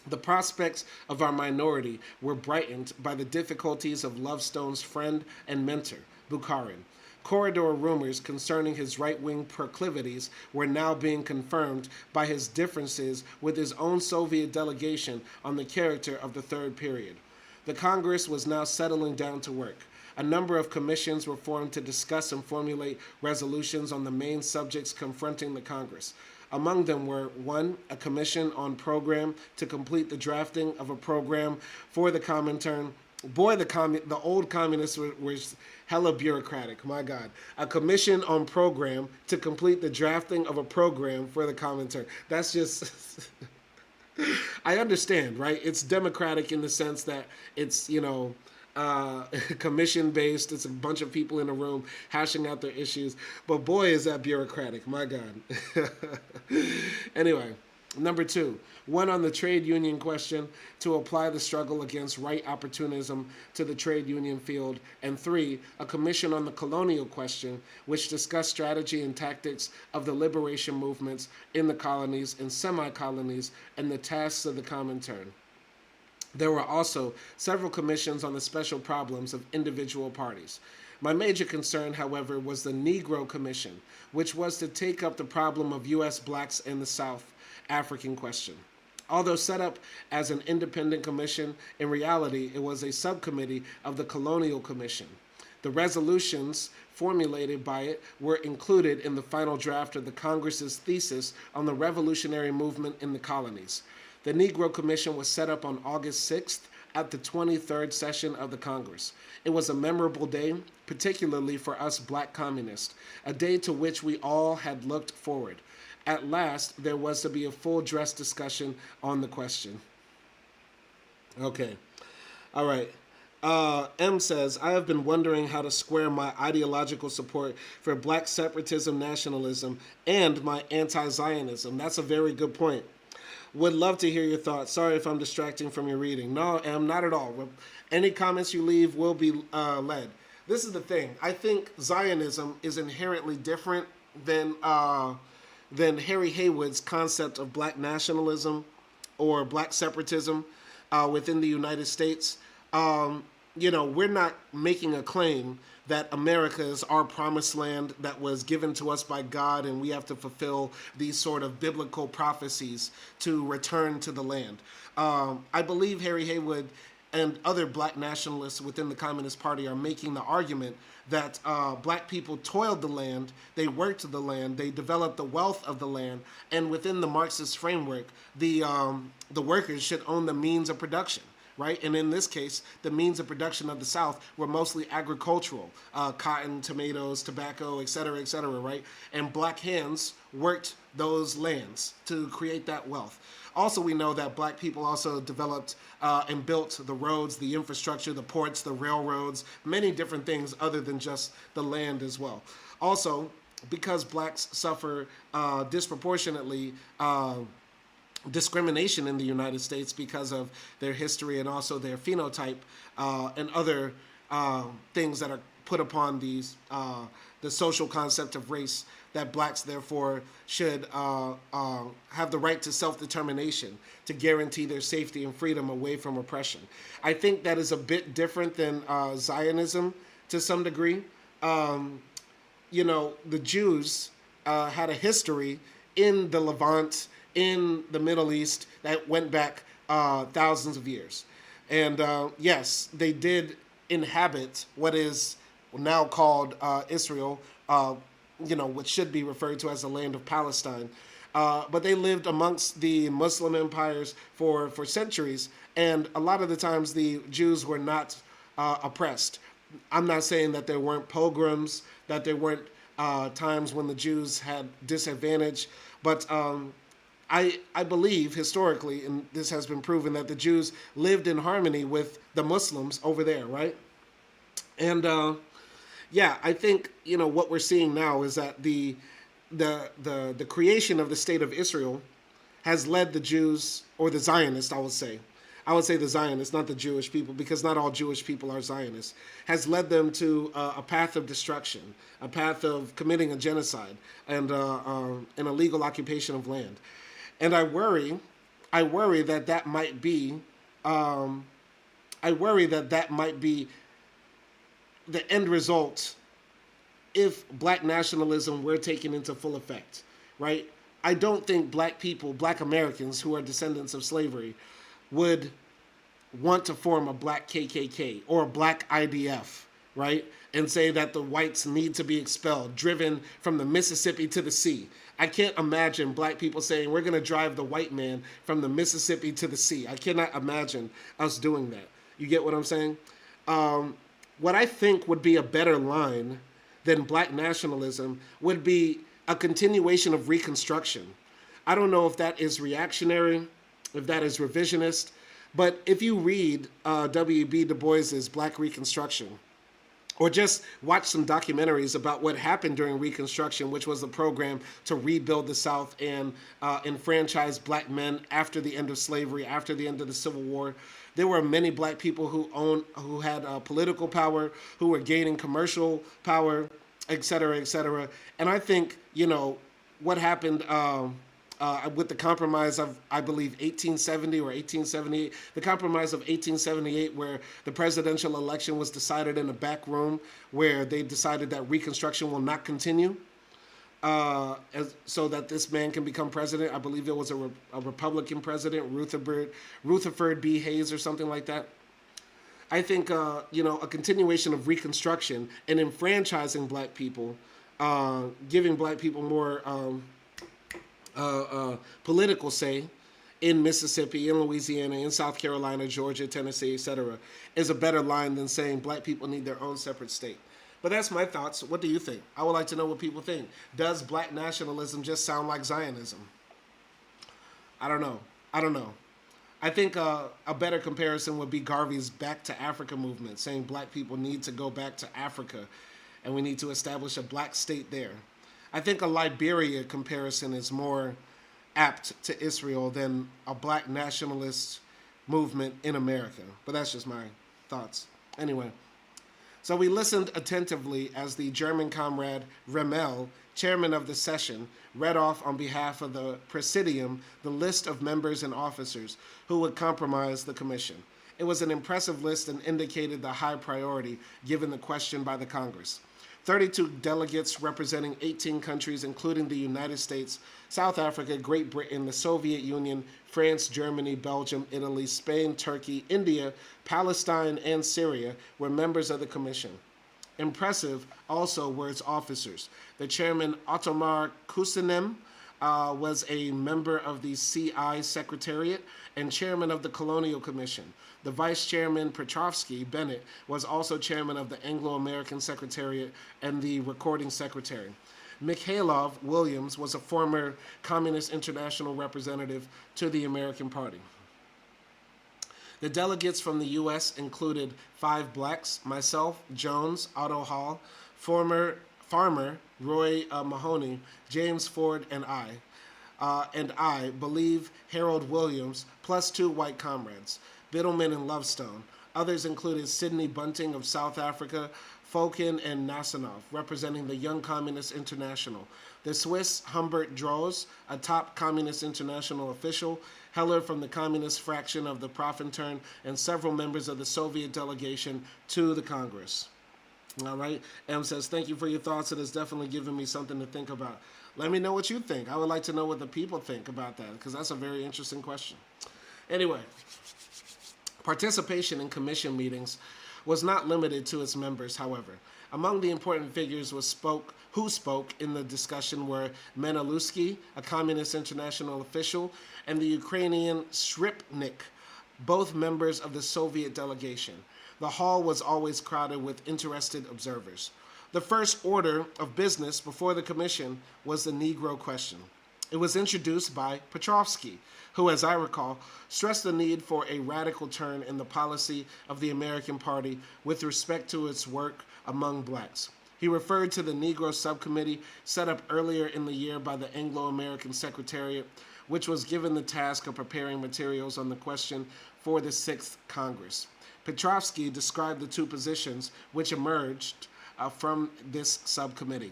The prospects of our minority were brightened by the difficulties of Lovestone's friend and mentor, Bukharin. Corridor rumors concerning his right-wing proclivities were now being confirmed by his differences with his own Soviet delegation on the character of the third period. The Congress was now settling down to work. A number of commissions were formed to discuss and formulate resolutions on the main subjects confronting the Congress. Among them were 1. A commission on program to complete the drafting of a program for the Comintern. Boy, the old communists were hella bureaucratic, my God. A commission on program to complete the drafting of a program for the Comintern. That's just... I understand, right? It's democratic in the sense that it's, commission-based. It's a bunch of people in a room hashing out their issues. But boy, is that bureaucratic. My God. Anyway, number 2, 1 on the trade union question to apply the struggle against right opportunism to the trade union field. And 3, a commission on the colonial question, which discussed strategy and tactics of the liberation movements in the colonies and semi-colonies and the tasks of the Comintern. There were also several commissions on the special problems of individual parties. My major concern, however, was the Negro Commission, which was to take up the problem of U.S. blacks in the South African question. Although set up as an independent commission, in reality it was a subcommittee of the Colonial Commission. The resolutions formulated by it were included in the final draft of the Congress's thesis on the revolutionary movement in the colonies. The Negro Commission was set up on August 6th at the 23rd session of the Congress. It was a memorable day, particularly for us black communists, a day to which we all had looked forward. At last, there was to be a full-dress discussion on the question. Okay. All right. M says, I have been wondering how to square my ideological support for black separatism, nationalism, and my anti-Zionism. That's a very good point. Would love to hear your thoughts. Sorry if I'm distracting from your reading. No, M, not at all. Any comments you leave will be led. This is the thing. I think Zionism is inherently different than Harry Haywood's concept of black nationalism or black separatism within the United States. We're not making a claim that America is our promised land that was given to us by God, and we have to fulfill these sort of biblical prophecies to return to the land. I believe Harry Haywood and other black nationalists within the Communist Party are making the argument that black people toiled the land, they worked the land, they developed the wealth of the land, and within the Marxist framework, the workers should own the means of production. Right? And in this case, the means of production of the South were mostly agricultural, cotton, tomatoes, tobacco, et cetera, right? And black hands worked those lands to create that wealth. Also, we know that black people also developed and built the roads, the infrastructure, the ports, the railroads, many different things other than just the land as well. Also, because blacks suffer disproportionately discrimination in the United States because of their history and also their phenotype and other things that are put upon these the social concept of race, that blacks therefore should have the right to self-determination to guarantee their safety and freedom away from oppression. I think that is a bit different than Zionism to some degree. The Jews had a history in the Levant, in the Middle East, that went back thousands of years. And yes, they did inhabit what is now called Israel, which should be referred to as the land of Palestine. But they lived amongst the Muslim empires for centuries, and a lot of the times the Jews were not oppressed. I'm not saying that there weren't pogroms, that there weren't times when the Jews had disadvantage, but I believe historically, and this has been proven, that the Jews lived in harmony with the Muslims over there, right? And I think what we're seeing now is that the creation of the state of Israel has led the Jews, or the Zionists, I would say the Zionists, not the Jewish people, because not all Jewish people are Zionists, has led them to a path of destruction, a path of committing a genocide and an illegal occupation of land. And I worry that that might be, the end result if black nationalism were taken into full effect, right? I don't think black people, black Americans who are descendants of slavery, would want to form a black KKK or a black IDF, right? And say that the whites need to be expelled, driven from the Mississippi to the sea. I can't imagine black people saying, we're going to drive the white man from the Mississippi to the sea. I cannot imagine us doing that. You get what I'm saying? What I think would be a better line than black nationalism would be a continuation of Reconstruction. I don't know if that is reactionary, if that is revisionist, but if you read W.B. Du Bois's Black Reconstruction, or just watch some documentaries about what happened during Reconstruction, which was the program to rebuild the South and enfranchise black men after the end of slavery, after the end of the Civil War. There were many black people who had political power, who were gaining commercial power, et cetera, et cetera. And I think, what happened with the compromise of, I believe, 1870 or 1878, the compromise of 1878, where the presidential election was decided in a back room, where they decided that Reconstruction will not continue. so that this man can become president. I believe it was a Republican president, Rutherford B. Hayes or something like that. I think a continuation of Reconstruction and enfranchising black people, giving black people more political say in Mississippi, in Louisiana, in South Carolina, Georgia, Tennessee, etc., is a better line than saying black people need their own separate state. But that's my thoughts. What do you think? I would like to know what people think. Does black nationalism just sound like Zionism? I don't know. I think a better comparison would be Garvey's Back to Africa movement, saying black people need to go back to Africa and we need to establish a black state there. I think a Liberia comparison is more apt to Israel than a black nationalist movement in America. But that's just my thoughts. Anyway, so we listened attentively as the German comrade Remmel, chairman of the session, read off on behalf of the Presidium the list of members and officers who would comprise the commission. It was an impressive list and indicated the high priority given the question by the Congress. 32 delegates representing 18 countries, including the United States, South Africa, Great Britain, the Soviet Union, France, Germany, Belgium, Italy, Spain, Turkey, India, Palestine, and Syria, were members of the commission. Impressive also were its officers. The chairman, Ottomar Kusenem, was a member of the CI Secretariat and chairman of the Colonial Commission. The vice chairman, Petrovsky Bennett, was also chairman of the Anglo-American Secretariat and the Recording Secretary. Mikhailov Williams was a former Communist International representative to the American Party. The delegates from the U.S. included 5 blacks, myself, Jones, Otto Hall, former farmer Roy Mahoney, James Ford, and I believe Harold Williams, plus 2 white comrades, Biddleman and Lovestone. Others included Sidney Bunting of South Africa, Fokin and Nasanov, representing the Young Communist International. The Swiss Humbert Droz, a top Communist International official, Heller from the Communist fraction of the Profintern, and several members of the Soviet delegation to the Congress. All right. M says, thank you for your thoughts. It has definitely given me something to think about. Let me know what you think. I would like to know what the people think about that, because that's a very interesting question. Anyway, participation in commission meetings was not limited to its members, however. Among the important figures who spoke in the discussion were Menalusky, a Communist International official, and the Ukrainian Shripnik, both members of the Soviet delegation. The hall was always crowded with interested observers. The first order of business before the commission was the Negro question. It was introduced by Petrovsky, who, as I recall, stressed the need for a radical turn in the policy of the American Party with respect to its work among blacks. He referred to the Negro Subcommittee set up earlier in the year by the Anglo-American Secretariat, which was given the task of preparing materials on the question for the 6th Congress. Petrovsky described the 2 positions which emerged from this subcommittee.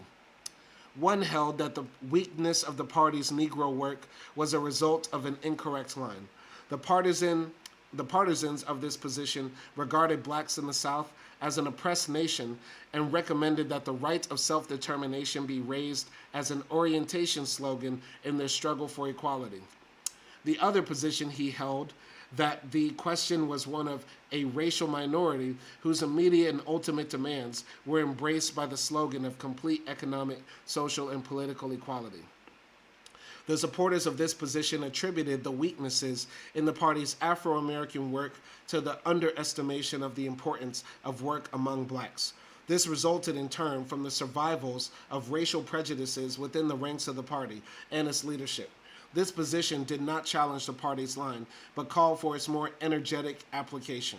One held that the weakness of the party's Negro work was a result of an incorrect line. The partisans of this position regarded blacks in the South as an oppressed nation and recommended that the right of self-determination be raised as an orientation slogan in their struggle for equality. The other position he held, that the question was one of a racial minority whose immediate and ultimate demands were embraced by the slogan of complete economic, social, and political equality. The supporters of this position attributed the weaknesses in the party's Afro-American work to the underestimation of the importance of work among blacks. This resulted in turn from the survivals of racial prejudices within the ranks of the party and its leadership. This position did not challenge the party's line, but called for its more energetic application.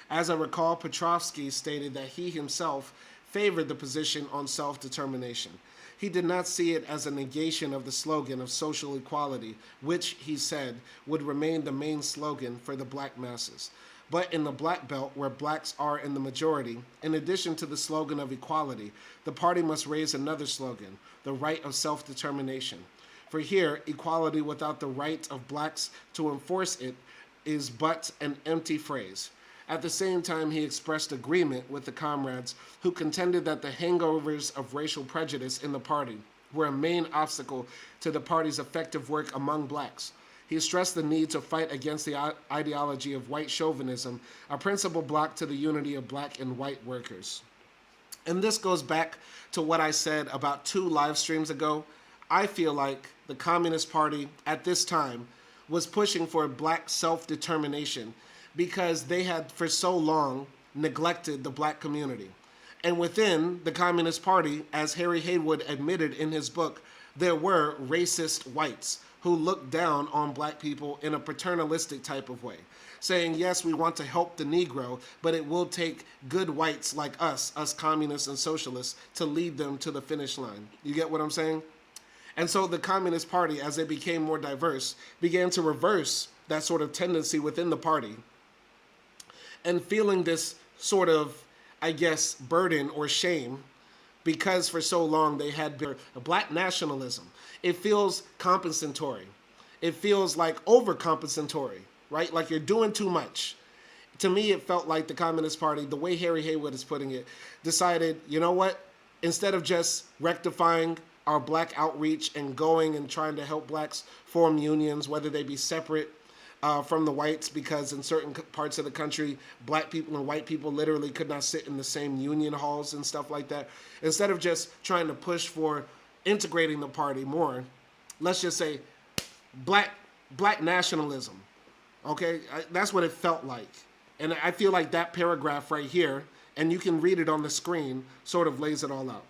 As I recall, Petrovsky stated that he himself favored the position on self-determination. He did not see it as a negation of the slogan of social equality, which, he said, would remain the main slogan for the black masses. But in the Black Belt, where blacks are in the majority, in addition to the slogan of equality, the party must raise another slogan, the right of self-determination. For here, equality without the right of blacks to enforce it is but an empty phrase. At the same time, he expressed agreement with the comrades who contended that the hangovers of racial prejudice in the party were a main obstacle to the party's effective work among blacks. He stressed the need to fight against the ideology of white chauvinism, a principal block to the unity of black and white workers. And this goes back to what I said about 2 live streams ago. I feel like the Communist Party at this time was pushing for black self-determination because they had for so long neglected the black community. And within the Communist Party, as Harry Haywood admitted in his book, there were racist whites who looked down on black people in a paternalistic type of way, saying, yes, we want to help the Negro, but it will take good whites like us communists and socialists, to lead them to the finish line. You get what I'm saying? And so the Communist Party, as they became more diverse, began to reverse that sort of tendency within the party, and feeling this sort of, I guess, burden or shame because for so long they had been a black nationalism. It feels compensatory. It feels like overcompensatory, right? Like you're doing too much. To me, it felt like the Communist Party, the way Harry Haywood is putting it, decided, you know what? Instead of just rectifying our black outreach and going and trying to help blacks form unions, whether they be separate from the whites, because in certain parts of the country, black people and white people literally could not sit in the same union halls and stuff like that. Instead of just trying to push for integrating the party more, let's just say black nationalism. Okay, that's what it felt like. And I feel like that paragraph right here, and you can read it on the screen, sort of lays it all out.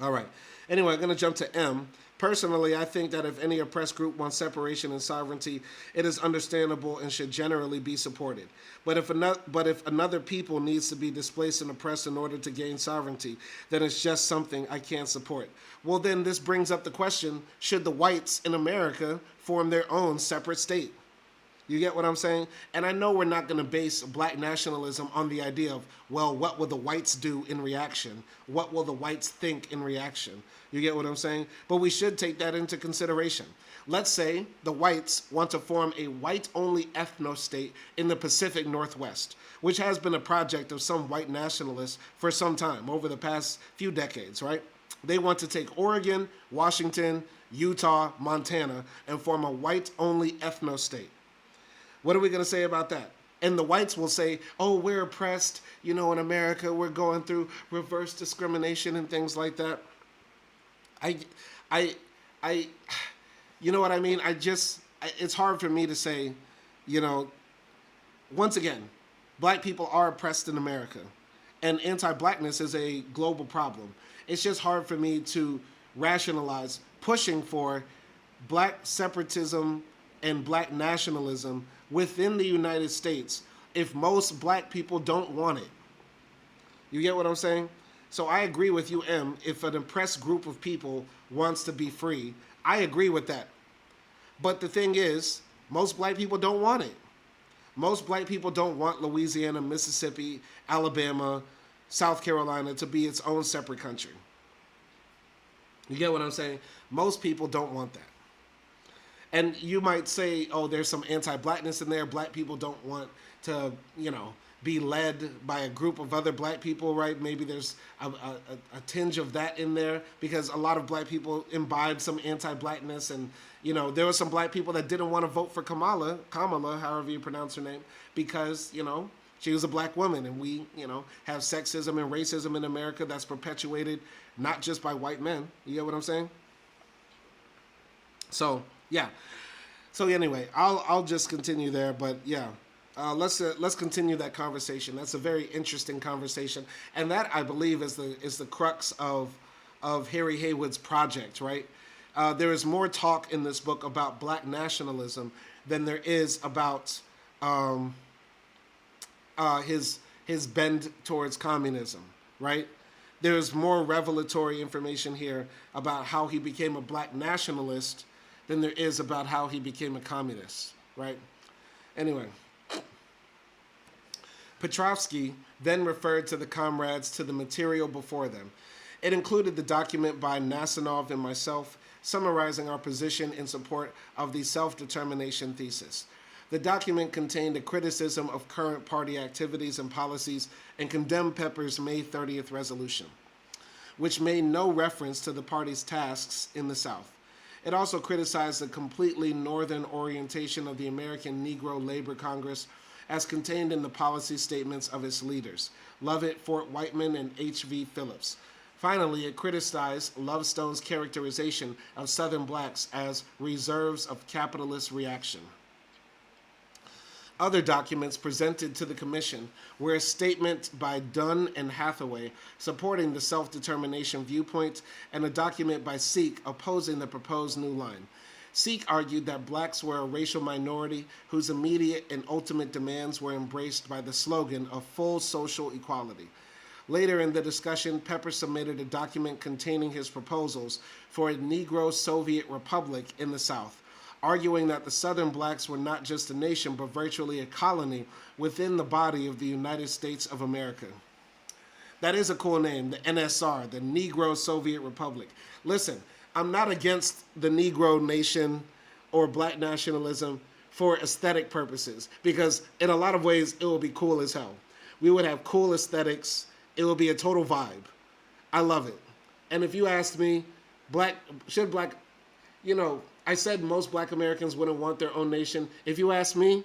All right. Anyway, I'm going to jump to M. Personally, I think that if any oppressed group wants separation and sovereignty, it is understandable and should generally be supported. But if another people needs to be displaced and oppressed in order to gain sovereignty, then it's just something I can't support. Well, then this brings up the question, should the whites in America form their own separate state? You get what I'm saying? And I know we're not going to base black nationalism on the idea of, well, what will the whites do in reaction? What will the whites think in reaction? You get what I'm saying? But we should take that into consideration. Let's say the whites want to form a white-only ethno-state in the Pacific Northwest, which has been a project of some white nationalists for some time, over the past few decades, right? They want to take Oregon, Washington, Utah, Montana, and form a white-only ethno-state. What are we going to say about that? And the whites will say, oh, we're oppressed. You know, in America, we're going through reverse discrimination and things like that. You know what I mean? It's hard for me to say, you know, once again, black people are oppressed in America, and anti-blackness is a global problem. It's just hard for me to rationalize pushing for black separatism and black nationalism within the United States if most black people don't want it. You get what I'm saying? So I agree with you, M. If an oppressed group of people wants to be free, I agree with that. But the thing is, most black people don't want it. Most black people don't want Louisiana, Mississippi, Alabama, South Carolina to be its own separate country. You get what I'm saying? Most people don't want that. And you might say, oh, there's some anti-blackness in there. Black people don't want to, you know, be led by a group of other black people, right? Maybe there's a tinge of that in there because a lot of black people imbibe some anti-blackness. And, you know, there were some black people that didn't want to vote for Kamala, however you pronounce her name, because, you know, she was a black woman. And we, you know, have sexism and racism in America that's perpetuated not just by white men. You get what I'm saying? So, yeah. So anyway, I'll just continue there, but yeah, let's continue that conversation. That's a very interesting conversation, and that I believe is the crux of Harry Haywood's project, right? There is more talk in this book about black nationalism than there is about his bend towards communism, right? There's more revelatory information here about how he became a black nationalist than there is about how he became a communist, right? Anyway, Petrovsky then referred to the comrades to the material before them. It included the document by Nasanov and myself summarizing our position in support of the self-determination thesis. The document contained a criticism of current party activities and policies and condemned Pepper's May 30th resolution. which made no reference to the party's tasks in the South. It also criticized the completely northern orientation of the American Negro Labor Congress as contained in the policy statements of its leaders, Lovett, Fort Whiteman, and H.V. Phillips. Finally, it criticized Lovestone's characterization of Southern blacks as reserves of capitalist reaction. Other documents presented to the Commission were a statement by Dunn and Hathaway supporting the self-determination viewpoint and a document by Seek opposing the proposed new line. Seek argued that blacks were a racial minority whose immediate and ultimate demands were embraced by the slogan of full social equality. Later in the discussion, Pepper submitted a document containing his proposals for a Negro Soviet Republic in the South, arguing that the Southern blacks were not just a nation but virtually a colony within the body of the United States of America. That is a cool name, the NSR, the Negro Soviet Republic. Listen, I'm not against the Negro nation or black nationalism for aesthetic purposes because in a lot of ways it will be cool as hell. We would have cool aesthetics. It will be a total vibe. I love it. And if you asked me, I said most black Americans wouldn't want their own nation. If you ask me,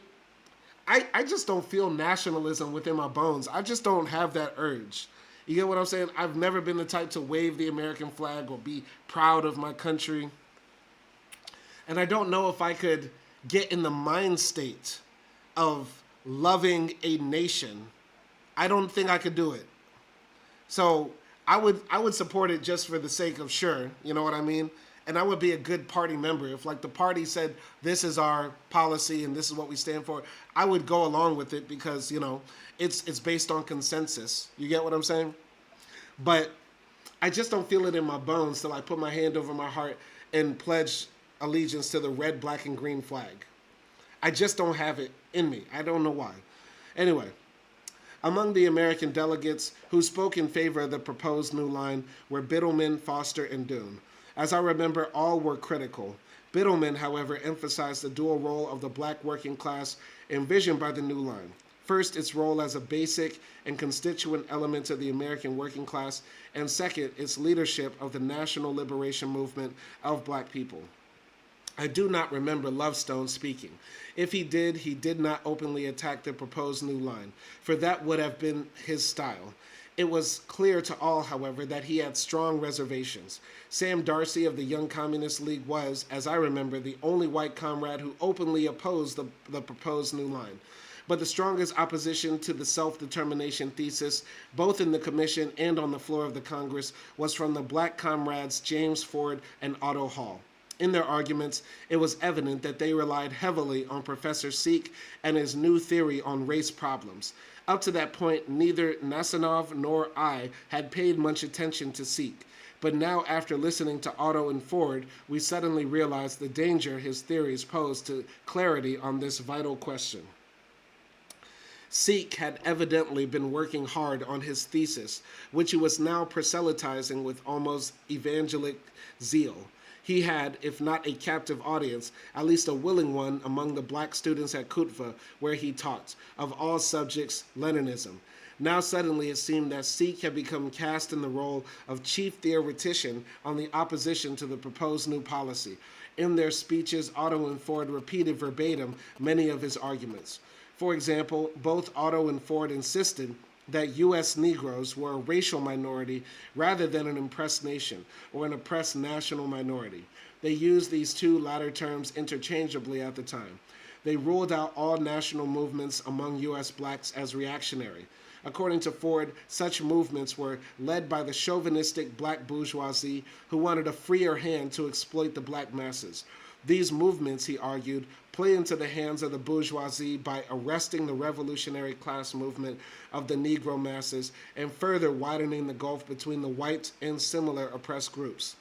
I just don't feel nationalism within my bones. I just don't have that urge. You get what I'm saying? I've never been the type to wave the American flag or be proud of my country. And I don't know if I could get in the mind state of loving a nation. I don't think I could do it. So I would support it just for the sake of sure, you know what I mean? And I would be a good party member. If like the party said, this is our policy and this is what we stand for, I would go along with it because, it's based on consensus. You get what I'm saying? But I just don't feel it in my bones till I put my hand over my heart and pledge allegiance to the red, black, and green flag. I just don't have it in me. I don't know why. Anyway, among the American delegates who spoke in favor of the proposed new line were Biddleman, Foster, and Doon. As I remember, all were critical. Biddleman, however, emphasized the dual role of the black working class envisioned by the new line. First, its role as a basic and constituent element of the American working class, and second, its leadership of the national liberation movement of black people. I do not remember Lovestone speaking. If he did not openly attack the proposed new line, for that would have been his style. It was clear to all, however, that he had strong reservations. Sam Darcy of the Young Communist League was, as I remember, the only white comrade who openly opposed the proposed new line. But the strongest opposition to the self-determination thesis, both in the commission and on the floor of the Congress, was from the black comrades James Ford and Otto Hall. In their arguments, it was evident that they relied heavily on Professor Seek and his new theory on race problems. Up to that point, neither Nasanov nor I had paid much attention to Seek. But now, after listening to Otto and Ford, we suddenly realized the danger his theories posed to clarity on this vital question. Seek had evidently been working hard on his thesis, which he was now proselytizing with almost evangelic zeal. He had, if not a captive audience, at least a willing one among the black students at Kutva, where he taught, of all subjects, Leninism. Now suddenly it seemed that Seek had become cast in the role of chief theoretician on the opposition to the proposed new policy. In their speeches, Otto and Ford repeated verbatim many of his arguments. For example, both Otto and Ford insisted that U.S. Negroes were a racial minority rather than an oppressed nation or an oppressed national minority. They used these two latter terms interchangeably at the time. They ruled out all national movements among U.S. blacks as reactionary. According to Ford, such movements were led by the chauvinistic black bourgeoisie who wanted a freer hand to exploit the black masses. These movements, he argued, play into the hands of the bourgeoisie by arresting the revolutionary class movement of the Negro masses and further widening the gulf between the white and similar oppressed groups.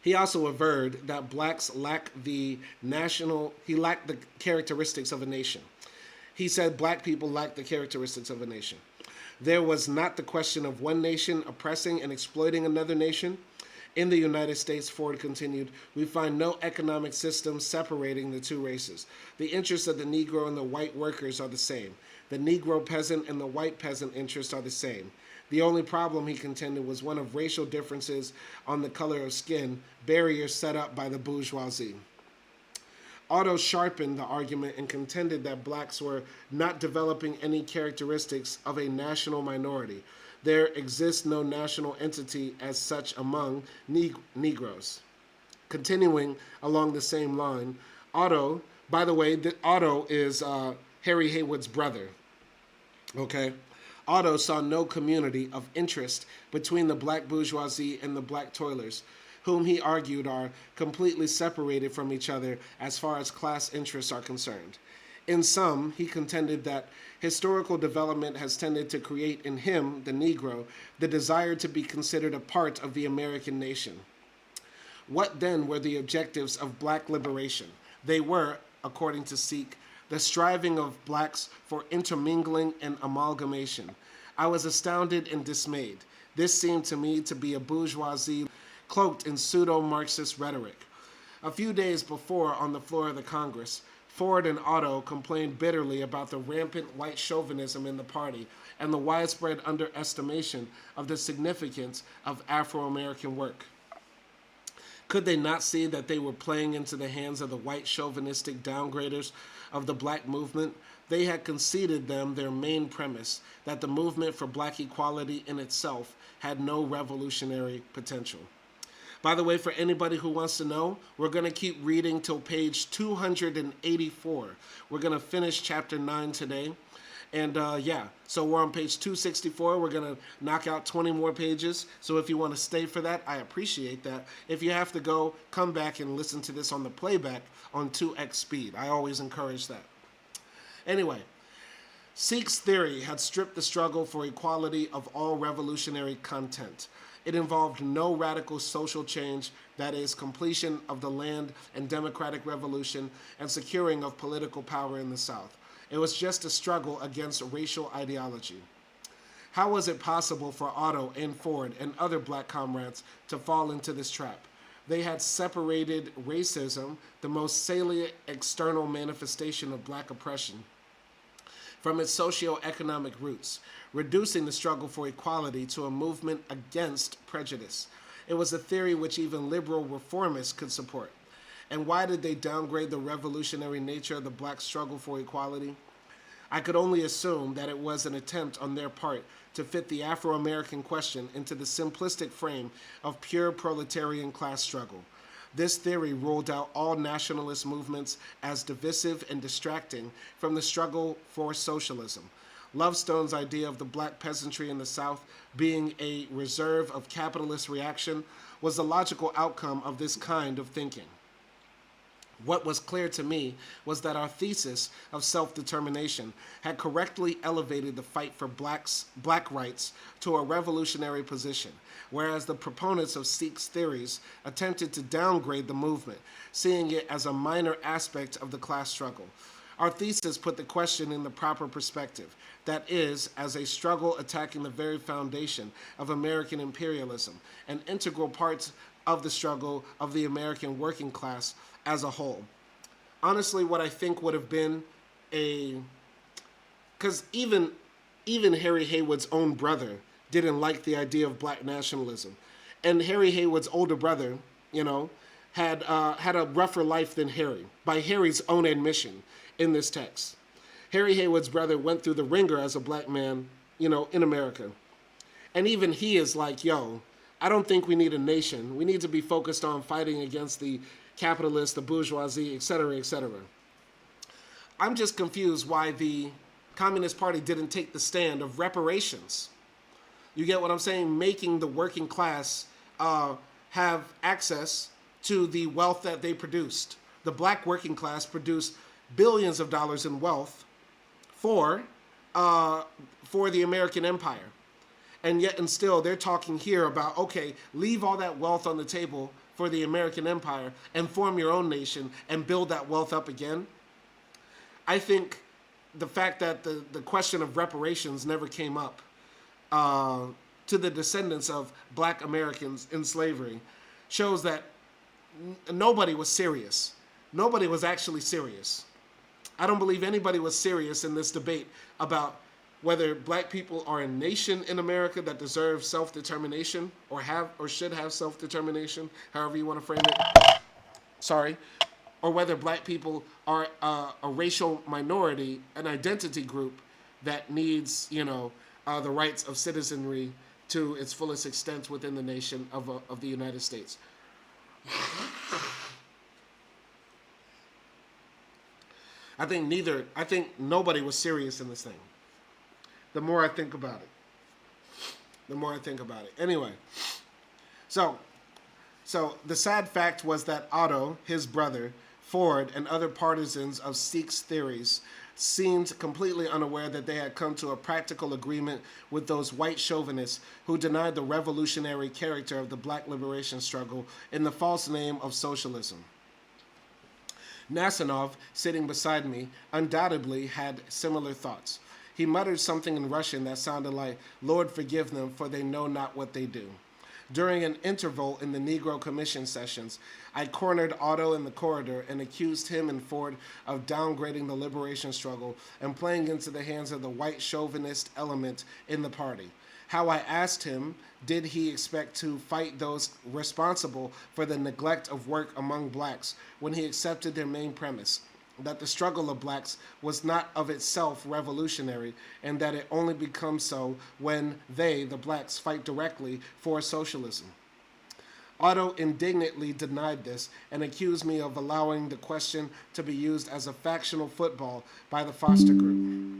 He also averred that blacks lacked the characteristics of a nation. He said black people lacked the characteristics of a nation. There was not the question of one nation oppressing and exploiting another nation. In the United States, Ford continued, we find no economic system separating the two races. The interests of the Negro and the white workers are the same. The Negro peasant and the white peasant interests are the same. The only problem, he contended, was one of racial differences on the color of skin, barriers set up by the bourgeoisie. Otto sharpened the argument and contended that blacks were not developing any characteristics of a national minority. There exists no national entity as such among Negroes. Continuing along the same line, Otto, by the way, Otto is Harry Haywood's brother. Okay? Otto saw no community of interest between the black bourgeoisie and the black toilers, whom he argued are completely separated from each other as far as class interests are concerned. In sum, he contended that historical development has tended to create in him, the Negro, the desire to be considered a part of the American nation. What then were the objectives of black liberation? They were, according to Sikh, the striving of blacks for intermingling and amalgamation. I was astounded and dismayed. This seemed to me to be a bourgeoisie cloaked in pseudo-Marxist rhetoric. A few days before, on the floor of the Congress, Ford and Otto complained bitterly about the rampant white chauvinism in the party and the widespread underestimation of the significance of Afro-American work. Could they not see that they were playing into the hands of the white chauvinistic downgraders of the black movement? They had conceded them their main premise, that the movement for black equality in itself had no revolutionary potential. By the way, for anybody who wants to know, we're going to keep reading till page 284. We're going to finish chapter 9 today. And so we're on page 264. We're going to knock out 20 more pages. So if you want to stay for that, I appreciate that. If you have to go, come back and listen to this on the playback on 2x speed. I always encourage that. Anyway, Sikh's theory had stripped the struggle for equality of all revolutionary content. It involved no radical social change, that is, completion of the land and democratic revolution and securing of political power in the South. It was just a struggle against racial ideology. How was it possible for Otto and Ford and other black comrades to fall into this trap? They had separated racism, the most salient external manifestation of black oppression, from its socio-economic roots, reducing the struggle for equality to a movement against prejudice. It was a theory which even liberal reformists could support. And why did they downgrade the revolutionary nature of the black struggle for equality? I could only assume that it was an attempt on their part to fit the Afro-American question into the simplistic frame of pure proletarian class struggle. This theory ruled out all nationalist movements as divisive and distracting from the struggle for socialism. Lovestone's idea of the black peasantry in the South being a reserve of capitalist reaction was the logical outcome of this kind of thinking. What was clear to me was that our thesis of self-determination had correctly elevated the fight for black rights to a revolutionary position, whereas the proponents of Sikh's theories attempted to downgrade the movement, seeing it as a minor aspect of the class struggle. Our thesis put the question in the proper perspective, that is, as a struggle attacking the very foundation of American imperialism, an integral part of the struggle of the American working class as a whole. Honestly, what I think would have been because even Harry Haywood's own brother didn't like the idea of black nationalism. And Harry Haywood's older brother, had a rougher life than Harry, by Harry's own admission in this text. Harry Haywood's brother went through the ringer as a black man, in America. And even he is like, I don't think we need a nation. We need to be focused on fighting against the capitalists, the bourgeoisie, etc., etc. I'm just confused why the Communist Party didn't take the stand of reparations. You get what I'm saying? Making the working class have access to the wealth that they produced. The black working class produced billions of dollars in wealth for the American empire. And yet and still, they're talking here about, okay, leave all that wealth on the table for the American empire and form your own nation and build that wealth up again. I think the fact that the question of reparations never came up to the descendants of black Americans in slavery shows that nobody was serious. Nobody was actually serious. I don't believe anybody was serious in this debate about whether black people are a nation in America that deserves self-determination or should have self-determination, however you want to frame it. Sorry. Or whether black people are a racial minority, an identity group that needs, the rights of citizenry to its fullest extent within the nation of the United States. I think nobody was serious in this thing. The more I think about it. Anyway, so the sad fact was that Otto, his brother, Ford, and other partisans of Sikh's theories seemed completely unaware that they had come to a practical agreement with those white chauvinists who denied the revolutionary character of the black liberation struggle in the false name of socialism. Nasanov, sitting beside me, undoubtedly had similar thoughts. He muttered something in Russian that sounded like, "Lord, forgive them, for they know not what they do." During an interval in the Negro Commission sessions, I cornered Otto in the corridor and accused him and Ford of downgrading the liberation struggle and playing into the hands of the white chauvinist element in the party. How I asked him, did he expect to fight those responsible for the neglect of work among blacks when he accepted their main premise, that the struggle of blacks was not of itself revolutionary, and that it only becomes so when they, the blacks, fight directly for socialism. Otto indignantly denied this and accused me of allowing the question to be used as a factional football by the Foster Group.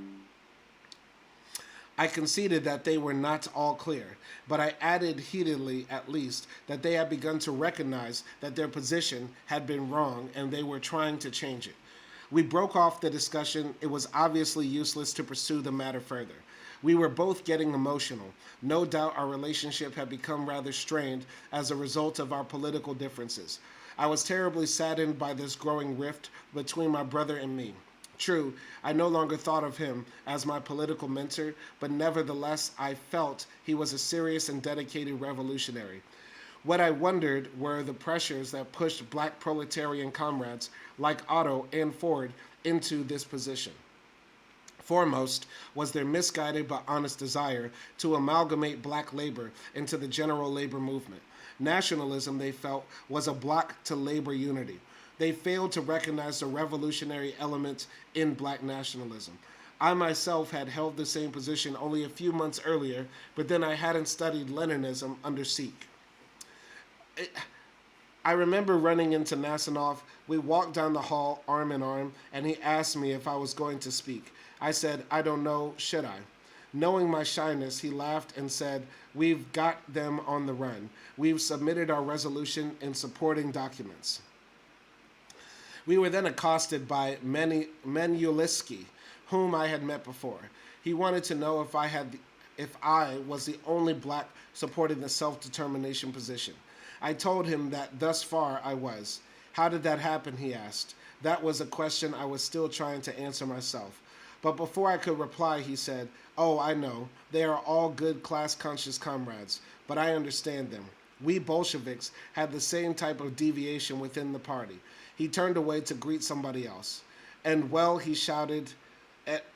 I conceded that they were not all clear, but I added heatedly, at least, that they had begun to recognize that their position had been wrong and they were trying to change it. We broke off the discussion. It was obviously useless to pursue the matter further. We were both getting emotional. No doubt our relationship had become rather strained as a result of our political differences. I was terribly saddened by this growing rift between my brother and me. True, I no longer thought of him as my political mentor, but nevertheless I felt he was a serious and dedicated revolutionary. What I wondered were the pressures that pushed black proletarian comrades like Otto and Ford into this position. Foremost was their misguided but honest desire to amalgamate black labor into the general labor movement. Nationalism, they felt, was a block to labor unity. They failed to recognize the revolutionary element in black nationalism. I myself had held the same position only a few months earlier, but then I hadn't studied Leninism under Sikh. I remember running into Nasanov. We walked down the hall arm in arm, and he asked me if I was going to speak. I said, "I don't know, should I?" Knowing my shyness, he laughed and said, "We've got them on the run. We've submitted our resolution and supporting documents." We were then accosted by Menulisky, whom I had met before. He wanted to know if I was the only black supporting the self-determination position. I told him that thus far I was. How did that happen, he asked. That was a question I was still trying to answer myself. But before I could reply, he said, "Oh, I know. They are all good class-conscious comrades, but I understand them. We Bolsheviks had the same type of deviation within the party." He turned away to greet somebody else. "And well," he shouted,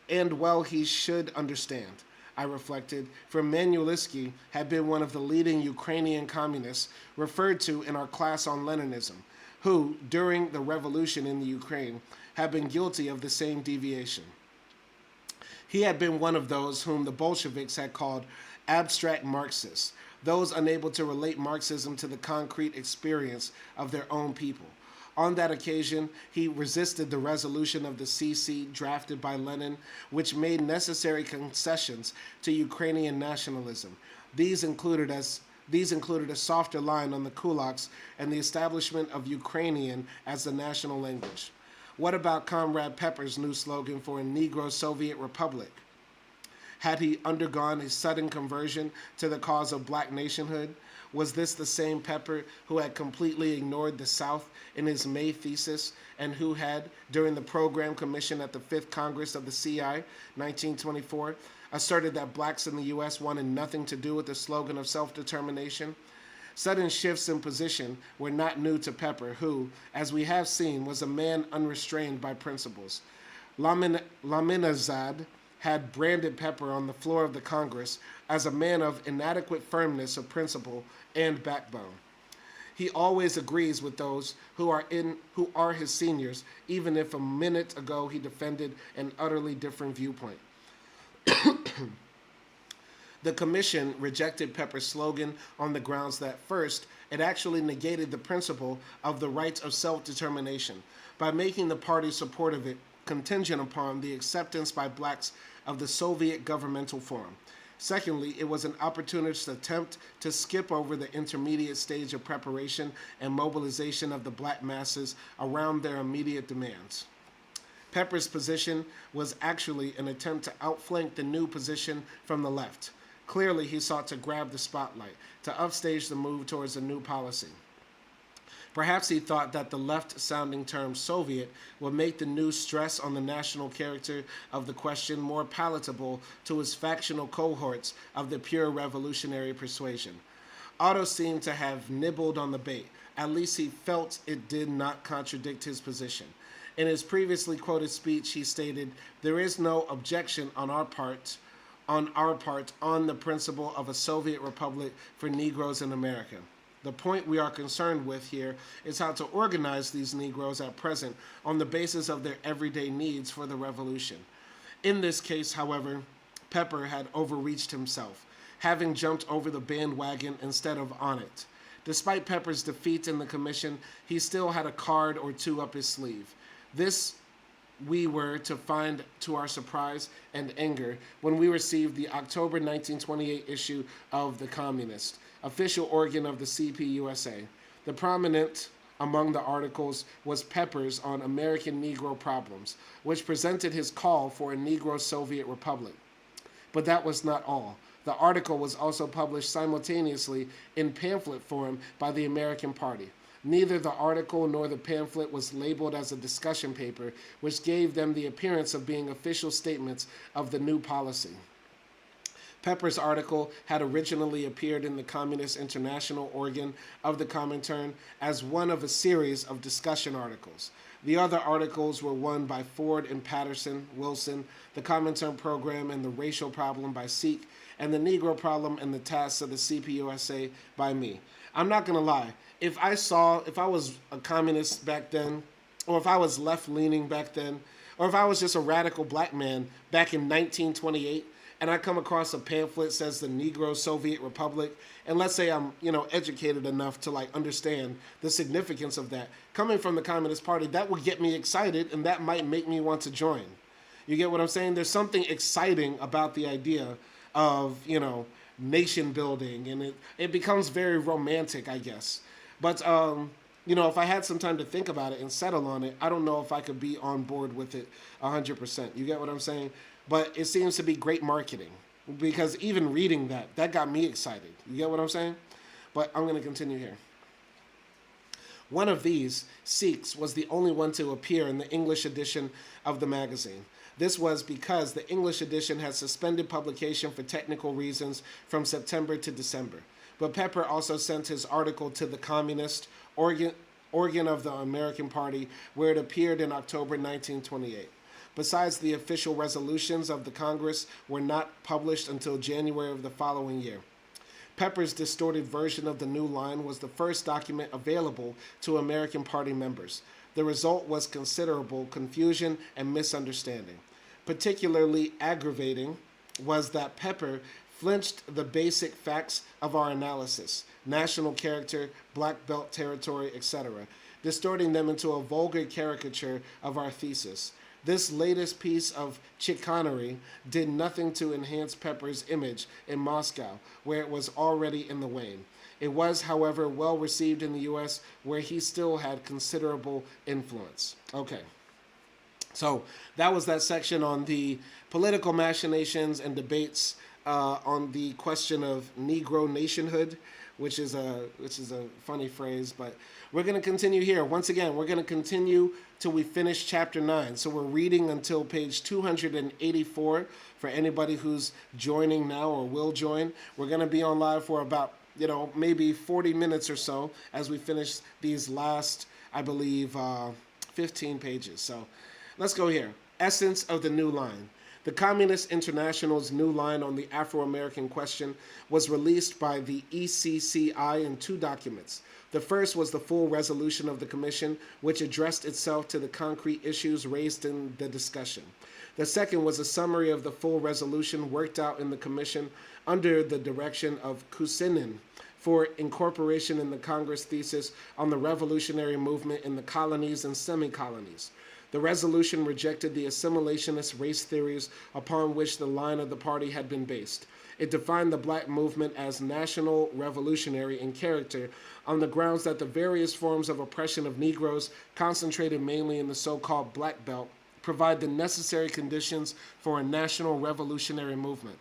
"and well he should understand." I reflected, for Menulisky had been one of the leading Ukrainian communists referred to in our class on Leninism, who, during the revolution in the Ukraine, had been guilty of the same deviation. He had been one of those whom the Bolsheviks had called abstract Marxists, those unable to relate Marxism to the concrete experience of their own people. On that occasion, he resisted the resolution of the CC drafted by Lenin, which made necessary concessions to Ukrainian nationalism. These included a softer line on the kulaks and the establishment of Ukrainian as the national language. What about Comrade Pepper's new slogan for a Negro Soviet Republic? Had he undergone a sudden conversion to the cause of black nationhood? Was this the same Pepper who had completely ignored the South in his May thesis and who had, during the program commission at the 5th Congress of the CI, 1924, asserted that blacks in the U.S. wanted nothing to do with the slogan of self-determination? Sudden shifts in position were not new to Pepper, who, as we have seen, was a man unrestrained by principles. Laminazad had branded Pepper on the floor of the Congress as a man of inadequate firmness of principle and backbone. He always agrees with those who are his seniors, even if a minute ago he defended an utterly different viewpoint. The commission rejected Pepper's slogan on the grounds that, first, it actually negated the principle of the right of self-determination by making the party's support of it contingent upon the acceptance by blacks of the Soviet governmental form. Secondly, it was an opportunist attempt to skip over the intermediate stage of preparation and mobilization of the black masses around their immediate demands. Pepper's position was actually an attempt to outflank the new position from the left. Clearly, he sought to grab the spotlight, to upstage the move towards a new policy. Perhaps he thought that the left-sounding term Soviet would make the new stress on the national character of the question more palatable to his factional cohorts of the pure revolutionary persuasion. Otto seemed to have nibbled on the bait. At least he felt it did not contradict his position. In his previously quoted speech, he stated, "There is no objection on our part on the principle of a Soviet republic for Negroes in America. The point we are concerned with here is how to organize these Negroes at present on the basis of their everyday needs for the revolution." In this case, however, Pepper had overreached himself, having jumped over the bandwagon instead of on it. Despite Pepper's defeat in the commission, he still had a card or two up his sleeve. This we were to find to our surprise and anger when we received the October 1928 issue of The Communist, official organ of the CPUSA. The prominent among the articles was Pepper's on American Negro problems, which presented his call for a Negro Soviet Republic. But that was not all. The article was also published simultaneously in pamphlet form by the American Party. Neither the article nor the pamphlet was labeled as a discussion paper, which gave them the appearance of being official statements of the new policy. Pepper's article had originally appeared in the Communist International organ of the Comintern as one of a series of discussion articles. The other articles were one by Ford and Patterson, Wilson, the Comintern program and the racial problem by Seek, and the Negro problem and the tasks of the CPUSA by me. I'm not going to lie. If I was a communist back then, or if I was left-leaning back then, or if I was just a radical black man back in 1928, and I come across a pamphlet that says the Negro Soviet Republic, and let's say I'm, educated enough to understand the significance of that, coming from the Communist Party, that would get me excited, and that might make me want to join. You get what I'm saying? There's something exciting about the idea of, nation building, and it becomes very romantic, I guess. But, if I had some time to think about it and settle on it, I don't know if I could be on board with it 100%. You get what I'm saying? But it seems to be great marketing, because even reading that got me excited. You get what I'm saying? But I'm going to continue here. One of these, Sikhs, was the only one to appear in the English edition of the magazine. This was because the English edition had suspended publication for technical reasons from September to December. But Pepper also sent his article to the Communist organ of the American Party, where it appeared in October 1928. Besides, the official resolutions of the Congress were not published until January of the following year. Pepper's distorted version of the new line was the first document available to American Party members. The result was considerable confusion and misunderstanding. Particularly aggravating was that Pepper flinched the basic facts of our analysis, national character, black belt territory, etc., distorting them into a vulgar caricature of our thesis. This latest piece of chicanery did nothing to enhance Pepper's image in Moscow, where it was already in the wane. It was, however, well received in the U.S., where he still had considerable influence. Okay. So that was that section on the political machinations and debates on the question of Negro nationhood, which is a funny phrase, but we're going to continue here. Once again, we're going to continue till we finish chapter 9. So we're reading until page 284 for anybody who's joining now or will join. We're going to be on live for about, maybe 40 minutes or so as we finish these last, I believe, 15 pages. So let's go here. Essence of the new line. The Communist International's new line on the Afro-American question was released by the ECCI in two documents. The first was the full resolution of the Commission, which addressed itself to the concrete issues raised in the discussion. The second was a summary of the full resolution worked out in the Commission under the direction of Kusinin for incorporation in the Congress thesis on the revolutionary movement in the colonies and semi-colonies. The resolution rejected the assimilationist race theories upon which the line of the party had been based. It defined the black movement as national revolutionary in character on the grounds that the various forms of oppression of Negroes, concentrated mainly in the so-called Black Belt, provide the necessary conditions for a national revolutionary movement.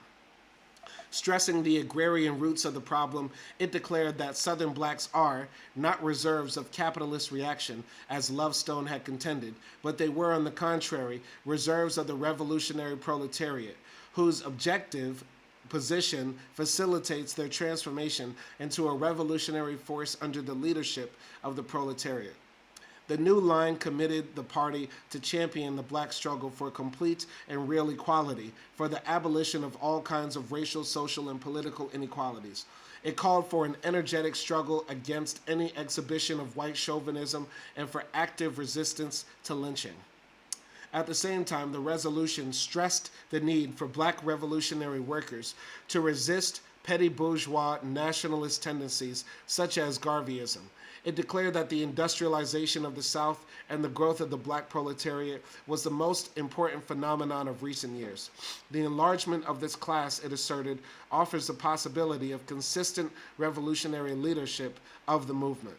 Stressing the agrarian roots of the problem, it declared that Southern blacks are not reserves of capitalist reaction, as Lovestone had contended, but they were, on the contrary, reserves of the revolutionary proletariat, whose objective position facilitates their transformation into a revolutionary force under the leadership of the proletariat. The new line committed the party to champion the black struggle for complete and real equality, for the abolition of all kinds of racial, social, and political inequalities. It called for an energetic struggle against any exhibition of white chauvinism and for active resistance to lynching. At the same time, the resolution stressed the need for black revolutionary workers to resist petty bourgeois nationalist tendencies such as Garveyism. It declared that the industrialization of the South and the growth of the black proletariat was the most important phenomenon of recent years. The enlargement of this class, it asserted, offers the possibility of consistent revolutionary leadership of the movement.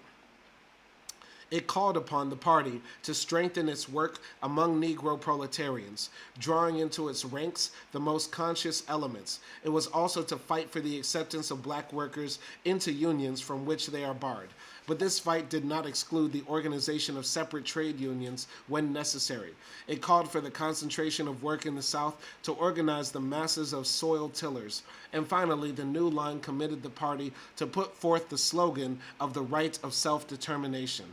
It called upon the party to strengthen its work among Negro proletarians, drawing into its ranks the most conscious elements. It was also to fight for the acceptance of black workers into unions from which they are barred. But this fight did not exclude the organization of separate trade unions when necessary. It called for the concentration of work in the South to organize the masses of soil tillers. And finally, the new line committed the party to put forth the slogan of the right of self-determination.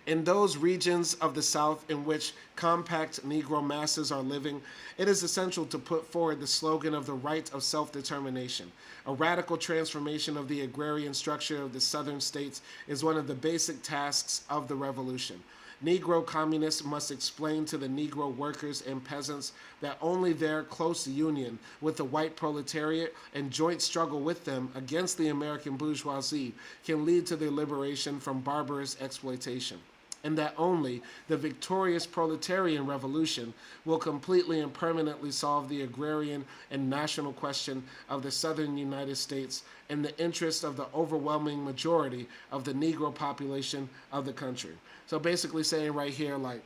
In those regions of the South in which compact Negro masses are living, it is essential to put forward the slogan of the right of self-determination. A radical transformation of the agrarian structure of the Southern states is one of the basic tasks of the revolution. Negro communists must explain to the Negro workers and peasants that only their close union with the white proletariat and joint struggle with them against the American bourgeoisie can lead to their liberation from barbarous exploitation, and that only the victorious proletarian revolution will completely and permanently solve the agrarian and national question of the Southern United States in the interest of the overwhelming majority of the Negro population of the country. So basically saying right here, like,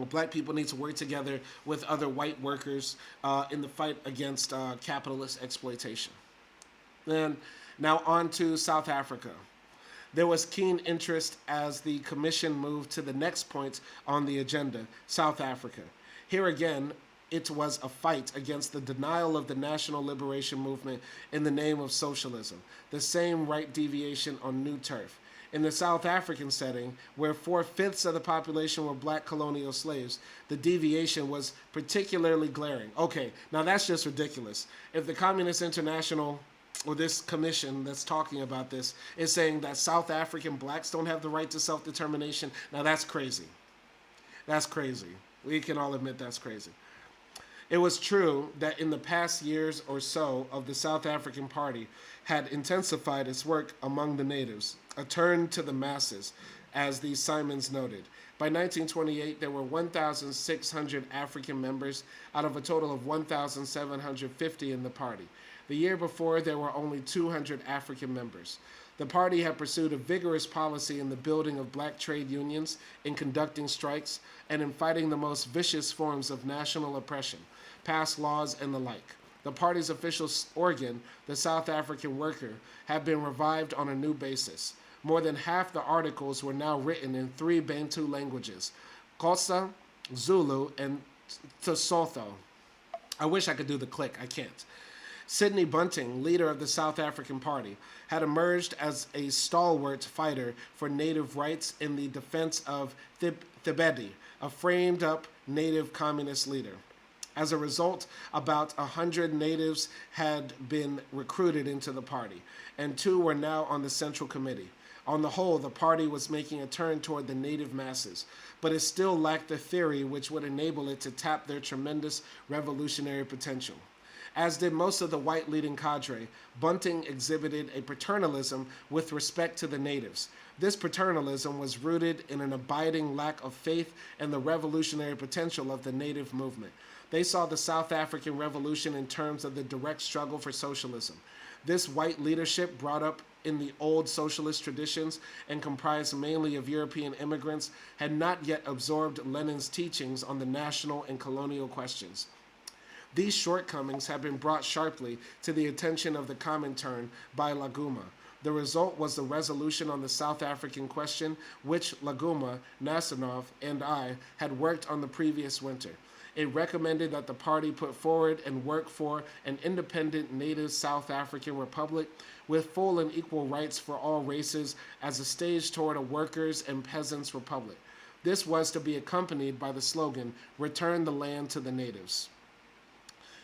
black people need to work together with other white workers in the fight against capitalist exploitation. And now on to South Africa. There was keen interest as the commission moved to the next point on the agenda, South Africa. Here again, it was a fight against the denial of the national liberation movement in the name of socialism, the same right deviation on new turf. In the South African setting, where 4/5 of the population were black colonial slaves, the deviation was particularly glaring. Okay, now that's just ridiculous. If the Communist International, or this commission that's talking about this, is saying that South African blacks don't have the right to self-determination, now that's crazy. That's crazy. We can all admit that's crazy. It was true that in the past years or so of the South African Party had intensified its work among the natives, a turn to the masses, as the Simons noted. By 1928, there were 1,600 African members out of a total of 1,750 in the party. The year before, there were only 200 African members. The party had pursued a vigorous policy in the building of black trade unions, in conducting strikes, and in fighting the most vicious forms of national oppression, passed laws and the like. The party's official organ, the South African Worker, had been revived on a new basis. More than half the articles were now written in 3 Bantu languages, Xhosa, Zulu, and Sesotho. I wish I could do the click, I can't. Sidney Bunting, leader of the South African Party, had emerged as a stalwart fighter for native rights in the defense of Thibedi, a framed-up native communist leader. As a result, about 100 natives had been recruited into the party, and 2 were now on the Central Committee. On the whole, the party was making a turn toward the native masses, but it still lacked the theory which would enable it to tap their tremendous revolutionary potential. As did most of the white leading cadre, Bunting exhibited a paternalism with respect to the natives. This paternalism was rooted in an abiding lack of faith in the revolutionary potential of the native movement. They saw the South African Revolution in terms of the direct struggle for socialism. This white leadership, brought up in the old socialist traditions and comprised mainly of European immigrants, had not yet absorbed Lenin's teachings on the national and colonial questions. These shortcomings have been brought sharply to the attention of the Comintern by Laguma. The result was the resolution on the South African question, which Laguma, Nassanov, and I had worked on the previous winter. It recommended that the party put forward and work for an independent native South African republic with full and equal rights for all races as a stage toward a workers' and peasants' republic. This was to be accompanied by the slogan, "Return the land to the natives."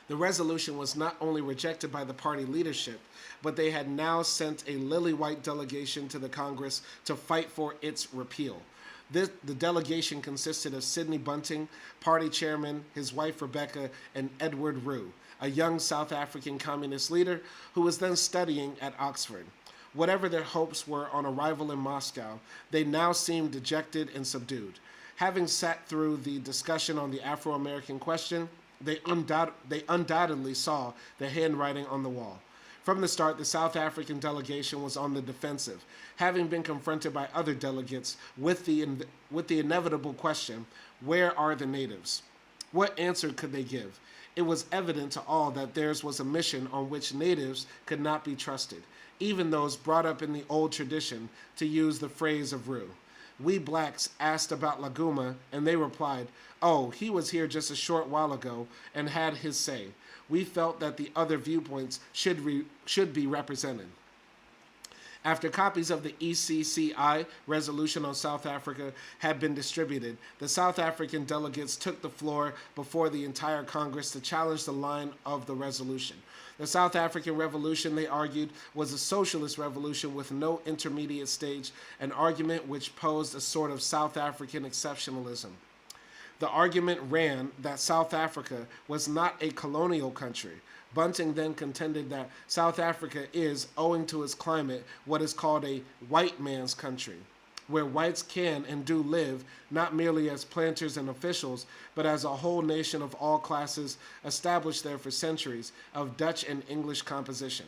The resolution was not only rejected by the party leadership, but they had now sent a lily-white delegation to the Congress to fight for its repeal. The delegation consisted of Sidney Bunting, party chairman, his wife Rebecca, and Edward Roux, a young South African communist leader who was then studying at Oxford. Whatever their hopes were on arrival in Moscow, they now seemed dejected and subdued. Having sat through the discussion on the Afro-American question, they undoubtedly saw the handwriting on the wall. From the start, the South African delegation was on the defensive, having been confronted by other delegates with the inevitable question, where are the natives? What answer could they give? It was evident to all that theirs was a mission on which natives could not be trusted, even those brought up in the old tradition, to use the phrase of Roux. We blacks asked about Laguma, and they replied, "Oh, he was here just a short while ago and had his say." We felt that the other viewpoints should be represented. After copies of the ECCI resolution on South Africa had been distributed, the South African delegates took the floor before the entire Congress to challenge the line of the resolution. The South African Revolution, they argued, was a socialist revolution with no intermediate stage, an argument which posed a sort of South African exceptionalism. The argument ran that South Africa was not a colonial country. Bunting then contended that South Africa is, owing to its climate, what is called a white man's country, where whites can and do live, not merely as planters and officials, but as a whole nation of all classes established there for centuries of Dutch and English composition.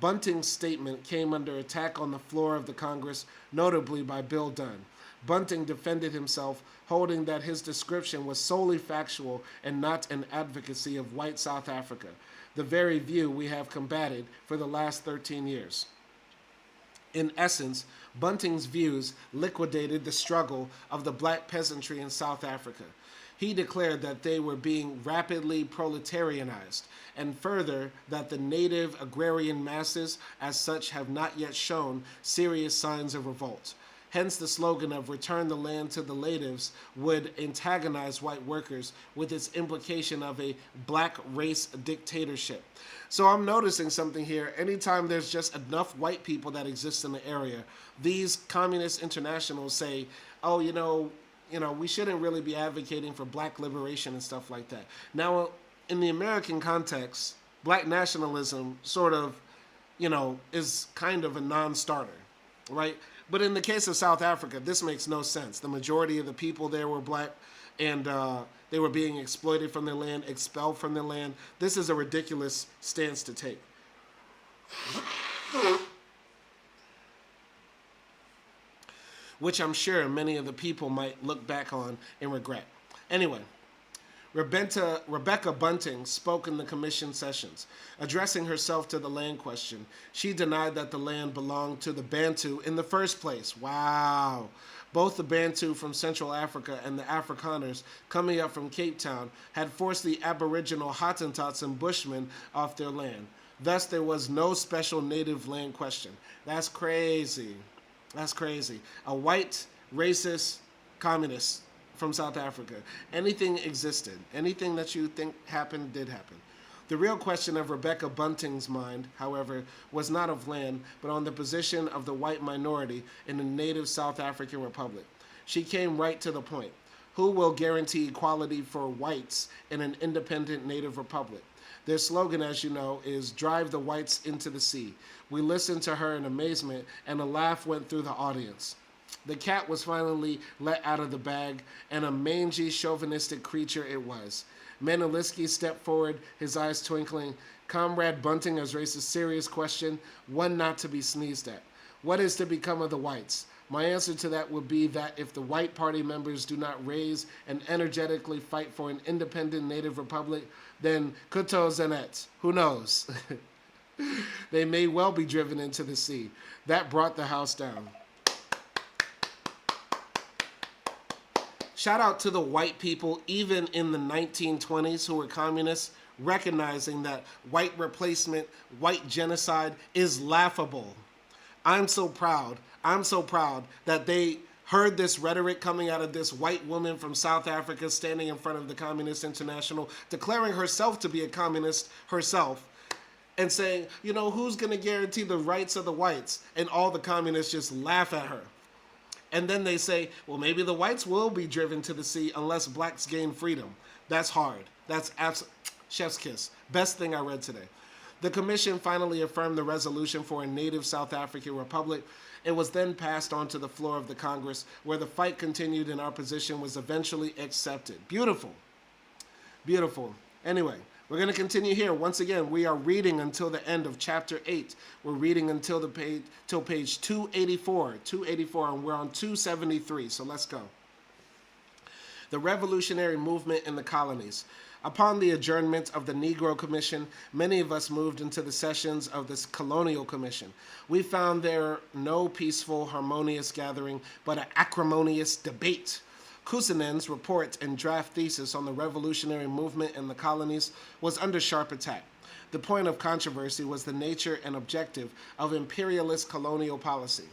Bunting's statement came under attack on the floor of the Congress, notably by Bill Dunn. Bunting defended himself, holding that his description was solely factual and not an advocacy of white South Africa, the very view we have combated for the last 13 years. In essence, Bunting's views liquidated the struggle of the black peasantry in South Africa. He declared that they were being rapidly proletarianized, and further that the native agrarian masses as such have not yet shown serious signs of revolt. Hence, the slogan of "Return the land to the natives" would antagonize white workers with its implication of a black race dictatorship. So I'm noticing something here. Anytime there's just enough white people that exist in the area, these communist internationals say, oh, we shouldn't really be advocating for black liberation and stuff like that. Now, in the American context, black nationalism sort of, is kind of a non-starter, right? But in the case of South Africa, this makes no sense. The majority of the people there were black, and they were being exploited from their land, expelled from their land. This is a ridiculous stance to take. Which I'm sure many of the people might look back on and regret. Anyway, Rebecca Bunting spoke in the commission sessions. Addressing herself to the land question, she denied that the land belonged to the Bantu in the first place. Wow. Both the Bantu from Central Africa and the Afrikaners coming up from Cape Town had forced the Aboriginal Hottentots and Bushmen off their land. Thus, there was no special native land question. That's crazy. That's crazy. A white, racist, communist from South Africa. Anything existed. Anything that you think happened did happen. The real question of Rebecca Bunting's mind, however, was not of land, but on the position of the white minority in the native South African Republic. She came right to the point. Who will guarantee equality for whites in an independent native republic? Their slogan, as you know, is "Drive the whites into the sea." We listened to her in amazement, and a laugh went through the audience. The cat was finally let out of the bag, and a mangy, chauvinistic creature it was. Menaliski stepped forward, his eyes twinkling. Comrade Bunting has raised a serious question, one not to be sneezed at. What is to become of the whites? My answer to that would be that if the White Party members do not raise and energetically fight for an independent native republic, then kuto zenet, who knows? They may well be driven into the sea. That brought the house down. Shout out to the white people, even in the 1920s, who were communists, recognizing that white replacement, white genocide is laughable. I'm so proud that they heard this rhetoric coming out of this white woman from South Africa standing in front of the Communist International, declaring herself to be a communist herself, and saying, you know, who's going to guarantee the rights of the whites? And all the communists just laugh at her. And then they say, well, maybe the whites will be driven to the sea unless blacks gain freedom. That's hard. That's chef's kiss. Best thing I read today. The commission finally affirmed the resolution for a native South African republic. It was then passed on to the floor of the Congress, where the fight continued and our position was eventually accepted. Beautiful. Beautiful. Anyway, we're going to continue here. Once again, we are reading until the end of chapter 8. We're reading until page 284, and we're on 273, so let's go. The revolutionary movement in the colonies. Upon the adjournment of the Negro Commission, many of us moved into the sessions of this Colonial Commission. We found there no peaceful, harmonious gathering, but an acrimonious debate. Cousinen's report and draft thesis on the revolutionary movement in the colonies was under sharp attack. The point of controversy was the nature and objective of imperialist colonial policy.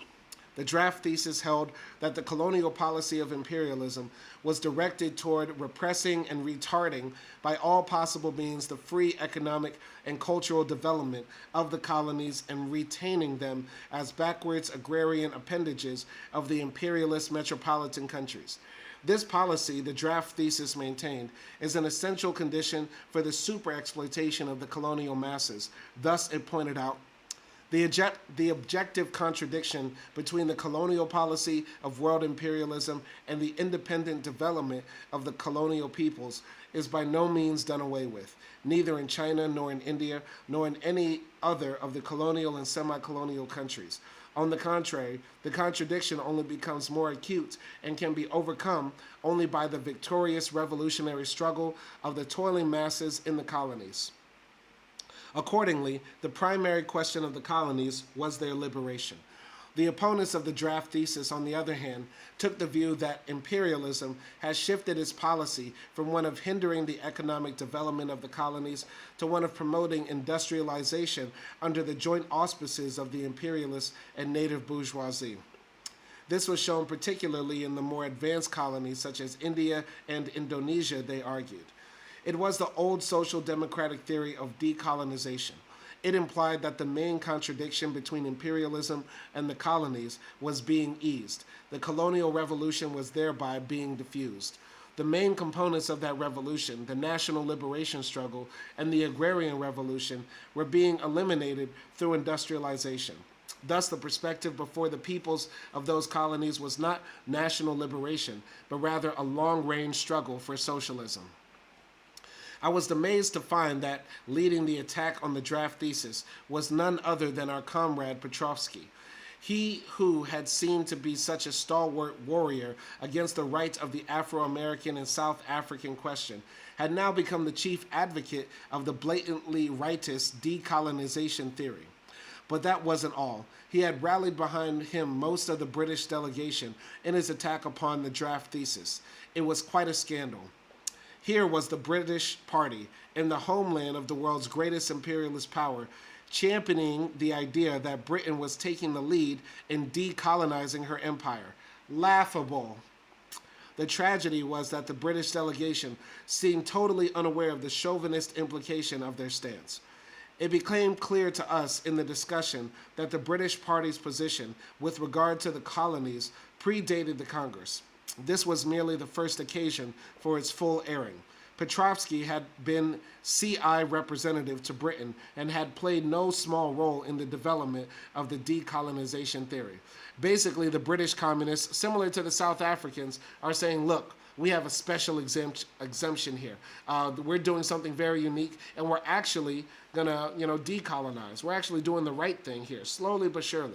The draft thesis held that the colonial policy of imperialism was directed toward repressing and retarding by all possible means the free economic and cultural development of the colonies and retaining them as backwards agrarian appendages of the imperialist metropolitan countries. This policy, the draft thesis maintained, is an essential condition for the super-exploitation of the colonial masses. Thus, it pointed out, the objective contradiction between the colonial policy of world imperialism and the independent development of the colonial peoples is by no means done away with, neither in China nor in India, nor in any other of the colonial and semi-colonial countries. On the contrary, the contradiction only becomes more acute and can be overcome only by the victorious revolutionary struggle of the toiling masses in the colonies. Accordingly, the primary question of the colonies was their liberation. The opponents of the draft thesis, on the other hand, took the view that imperialism has shifted its policy from one of hindering the economic development of the colonies to one of promoting industrialization under the joint auspices of the imperialist and native bourgeoisie. This was shown particularly in the more advanced colonies such as India and Indonesia, they argued. It was the old social democratic theory of decolonization. It implied that the main contradiction between imperialism and the colonies was being eased. The colonial revolution was thereby being diffused. The main components of that revolution, the national liberation struggle and the agrarian revolution, were being eliminated through industrialization. Thus, the perspective before the peoples of those colonies was not national liberation, but rather a long-range struggle for socialism. I was amazed to find that leading the attack on the draft thesis was none other than our comrade Petrovsky. He who had seemed to be such a stalwart warrior against the rights of the Afro-American and South African question had now become the chief advocate of the blatantly rightist decolonization theory. But that wasn't all. He had rallied behind him most of the British delegation in his attack upon the draft thesis. It was quite a scandal. Here was the British Party, in the homeland of the world's greatest imperialist power, championing the idea that Britain was taking the lead in decolonizing her empire. Laughable. The tragedy was that the British delegation seemed totally unaware of the chauvinist implication of their stance. It became clear to us in the discussion that the British party's position with regard to the colonies predated the Congress. This was merely the first occasion for its full airing. Petrovsky had been CI representative to Britain and had played no small role in the development of the decolonization theory. Basically, the British communists, similar to the South Africans, are saying, look, we have a special exemption here. We're doing something very unique, and we're actually going to, decolonize. We're actually doing the right thing here, slowly but surely.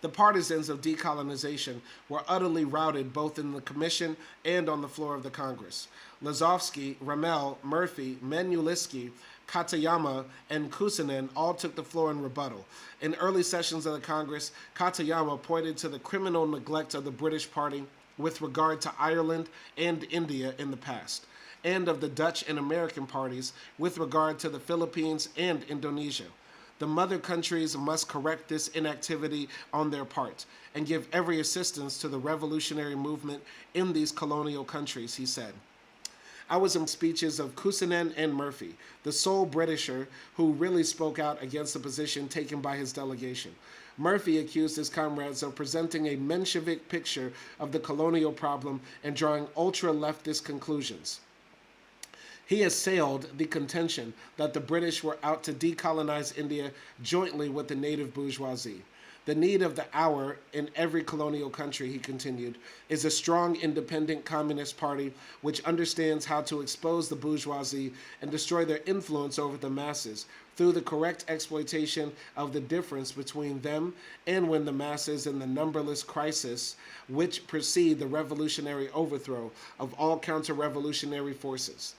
The partisans of decolonization were utterly routed both in the commission and on the floor of the Congress. Lazovsky, Ramel, Murphy, Menulisky, Katayama, and Kusanen all took the floor in rebuttal. In early sessions of the Congress, Katayama pointed to the criminal neglect of the British party with regard to Ireland and India in the past, and of the Dutch and American parties with regard to the Philippines and Indonesia. The mother countries must correct this inactivity on their part and give every assistance to the revolutionary movement in these colonial countries, he said. I was in speeches of Kusanen and Murphy, the sole Britisher who really spoke out against the position taken by his delegation. Murphy accused his comrades of presenting a Menshevik picture of the colonial problem and drawing ultra-leftist conclusions. He assailed the contention that the British were out to decolonize India jointly with the native bourgeoisie. The need of the hour in every colonial country, he continued, is a strong independent communist party which understands how to expose the bourgeoisie and destroy their influence over the masses through the correct exploitation of the difference between them and when the masses in the numberless crises which precede the revolutionary overthrow of all counter-revolutionary forces.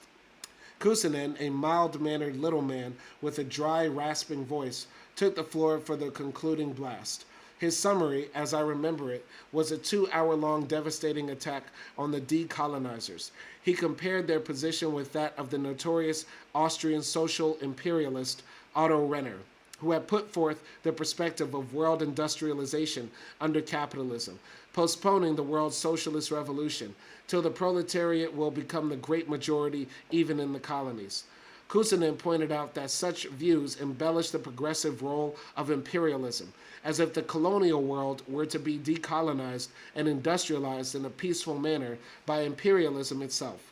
Kusanen, a mild-mannered little man with a dry, rasping voice, took the floor for the concluding blast. His summary, as I remember it, was a 2-hour-long devastating attack on the decolonizers. He compared their position with that of the notorious Austrian social imperialist Otto Renner, who had put forth the perspective of world industrialization under capitalism, postponing the world's socialist revolution till the proletariat will become the great majority even in the colonies. Kusanen pointed out that such views embellish the progressive role of imperialism, as if the colonial world were to be decolonized and industrialized in a peaceful manner by imperialism itself.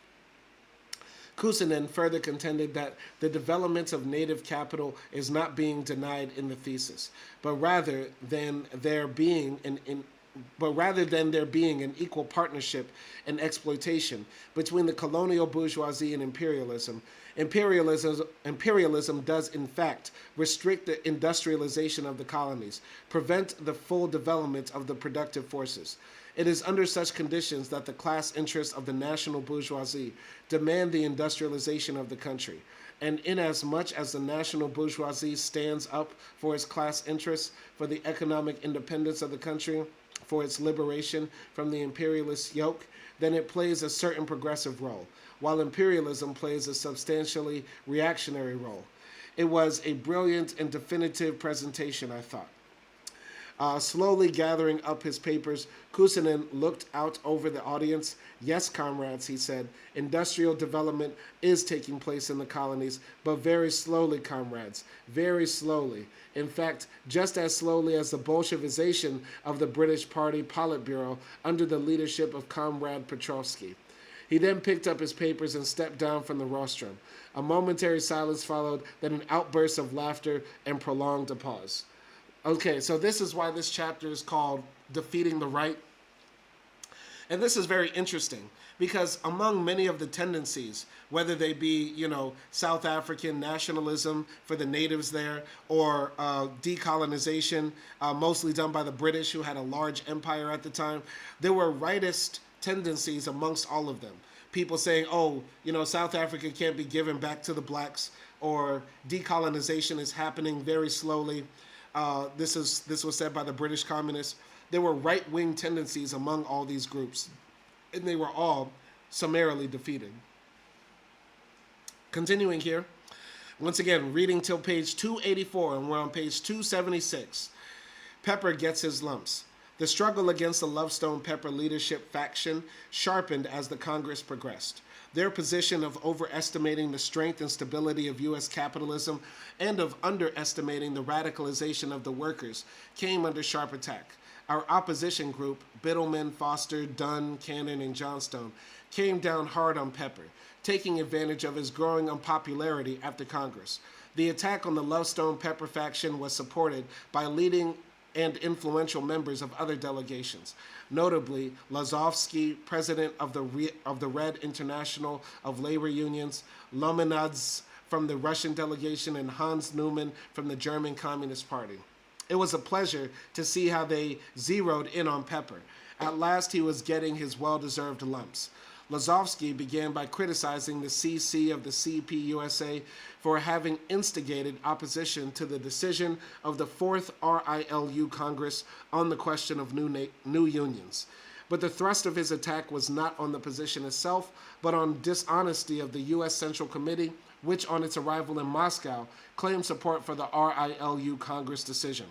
Kusanen further contended that the development of native capital is not being denied in the thesis, but rather than there being an equal partnership and exploitation between the colonial bourgeoisie and imperialism, imperialism does in fact restrict the industrialization of the colonies, prevent the full development of the productive forces. It is under such conditions that the class interests of the national bourgeoisie demand the industrialization of the country. And inasmuch as the national bourgeoisie stands up for its class interests, for the economic independence of the country, for its liberation from the imperialist yoke, then it plays a certain progressive role, while imperialism plays a substantially reactionary role. It was a brilliant and definitive presentation, I thought. Slowly gathering up his papers, Kusanen looked out over the audience. Yes, comrades, he said, industrial development is taking place in the colonies, but very slowly, comrades, very slowly. In fact, just as slowly as the Bolshevization of the British Party Politburo under the leadership of Comrade Petrovsky. He then picked up his papers and stepped down from the rostrum. A momentary silence followed, then an outburst of laughter and prolonged a pause. Okay, so this is why this chapter is called Defeating the Right. And this is very interesting because among many of the tendencies, whether they be, South African nationalism for the natives there or decolonization, mostly done by the British who had a large empire at the time, there were rightist tendencies amongst all of them. People saying, South Africa can't be given back to the blacks, or decolonization is happening very slowly. This was said by the British communists. There were right-wing tendencies among all these groups, and they were all summarily defeated. Continuing here, once again, reading till page 284, and we're on page 276. Pepper gets his lumps. The struggle against the Lovestone Pepper leadership faction sharpened as the Congress progressed. Their position of overestimating the strength and stability of U.S. capitalism and of underestimating the radicalization of the workers came under sharp attack. Our opposition group, Biddleman, Foster, Dunn, Cannon, and Johnstone, came down hard on Pepper, taking advantage of his growing unpopularity after Congress. The attack on the Lovestone Pepper faction was supported by leading and influential members of other delegations, notably Lazovsky, president of the Red International of Labor Unions, Lomenadze from the Russian delegation, and Hans Neumann from the German Communist Party. It was a pleasure to see how they zeroed in on Pepper. At last he was getting his well-deserved lumps. Lazovsky began by criticizing the CC of the CPUSA for having instigated opposition to the decision of the 4th RILU Congress on the question of new unions. But the thrust of his attack was not on the position itself, but on dishonesty of the U.S. Central Committee, which on its arrival in Moscow claimed support for the RILU Congress decision.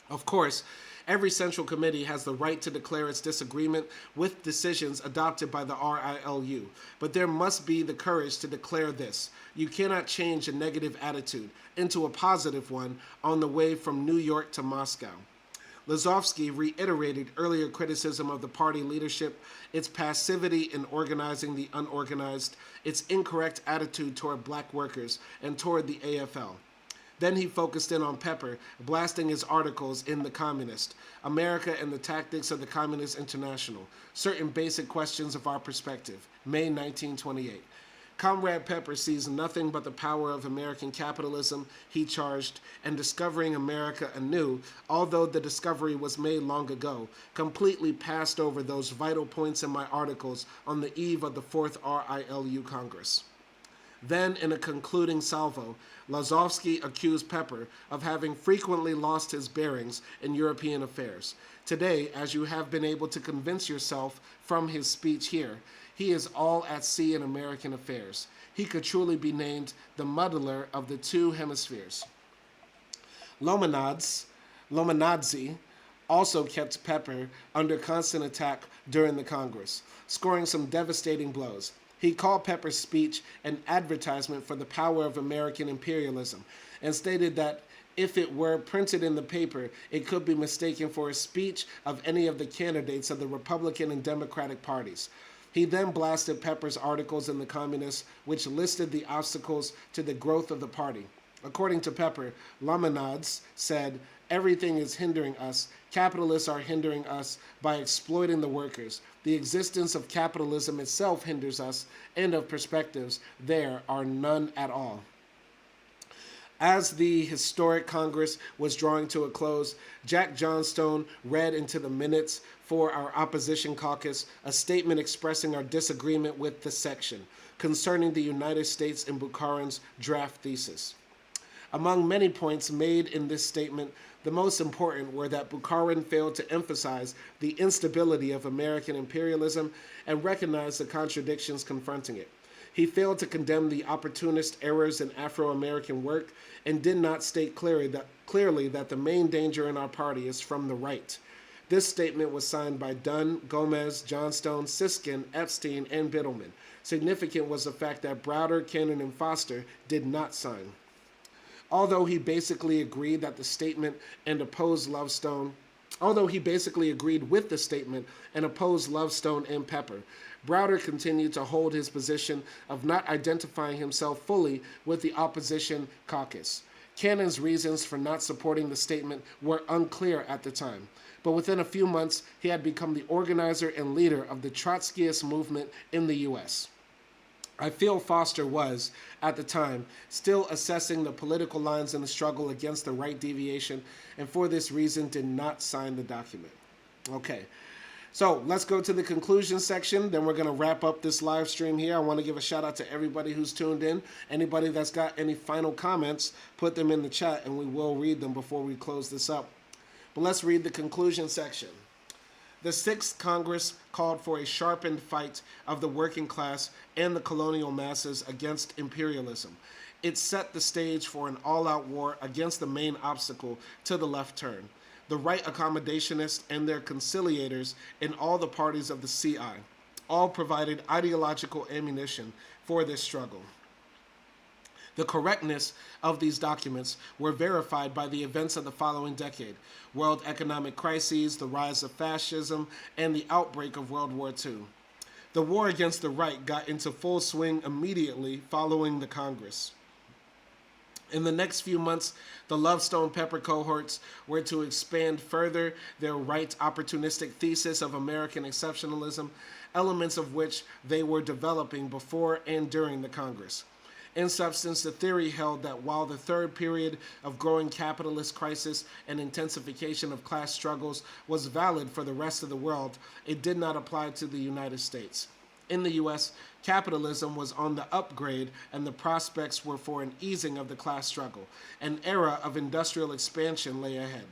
Of course, every Central Committee has the right to declare its disagreement with decisions adopted by the RILU, but there must be the courage to declare this. You cannot change a negative attitude into a positive one on the way from New York to Moscow. Lazovsky reiterated earlier criticism of the party leadership, its passivity in organizing the unorganized, its incorrect attitude toward black workers, and toward the AFL. Then he focused in on Pepper, blasting his articles in The Communist, America and the Tactics of the Communist International, Certain Basic Questions of Our Perspective, May 1928. Comrade Pepper sees nothing but the power of American capitalism, he charged, and discovering America anew, although the discovery was made long ago, completely passed over those vital points in my articles on the eve of the 4th RILU Congress. Then, in a concluding salvo, Lazovsky accused Pepper of having frequently lost his bearings in European affairs. Today, as you have been able to convince yourself from his speech here, he is all at sea in American affairs. He could truly be named the muddler of the two hemispheres. Lomenadze also kept Pepper under constant attack during the Congress, scoring some devastating blows. He called Pepper's speech an advertisement for the power of American imperialism and stated that if it were printed in the paper, it could be mistaken for a speech of any of the candidates of the Republican and Democratic parties. He then blasted Pepper's articles in The Communist, which listed the obstacles to the growth of the party. According to Pepper, Lomenadze said, "Everything is hindering us. Capitalists are hindering us by exploiting the workers. The existence of capitalism itself hinders us, and of perspectives, there are none at all." As the historic Congress was drawing to a close, Jack Johnstone read into the minutes for our opposition caucus a statement expressing our disagreement with the section concerning the United States and Bukharin's draft thesis. Among many points made in this statement, the most important were that Bukharin failed to emphasize the instability of American imperialism and recognize the contradictions confronting it. He failed to condemn the opportunist errors in Afro-American work and did not state clearly that the main danger in our party is from the right. This statement was signed by Dunn, Gomez, Johnstone, Siskin, Epstein, and Biddleman. Significant was the fact that Browder, Cannon, and Foster did not sign. Although he basically agreed with the statement and opposed Lovestone and Pepper, Browder continued to hold his position of not identifying himself fully with the opposition caucus. Cannon's reasons for not supporting the statement were unclear at the time, but within a few months he had become the organizer and leader of the Trotskyist movement in the U.S. I feel Foster was, at the time, still assessing the political lines in the struggle against the right deviation, and for this reason did not sign the document. Okay, so let's go to the conclusion section. Then we're going to wrap up this live stream here. I want to give a shout out to everybody who's tuned in. Anybody that's got any final comments, put them in the chat, and we will read them before we close this up. But let's read the conclusion section. The 6th Congress called for a sharpened fight of the working class and the colonial masses against imperialism. It set the stage for an all-out war against the main obstacle to the left turn. the right accommodationists, and their conciliators in all the parties of the CI. All provided ideological ammunition for this struggle. The correctness of these documents were verified by the events of the following decade: world economic crises, the rise of fascism, and the outbreak of World War II. The war against the right got into full swing immediately following the Congress. In the next few months, the Lovestone Pepper cohorts were to expand further their right opportunistic thesis of American exceptionalism, elements of which they were developing before and during the Congress. In substance, the theory held that while the third period of growing capitalist crisis and intensification of class struggles was valid for the rest of the world, it did not apply to the United States. In the U.S., capitalism was on the upgrade and the prospects were for an easing of the class struggle. An era of industrial expansion lay ahead.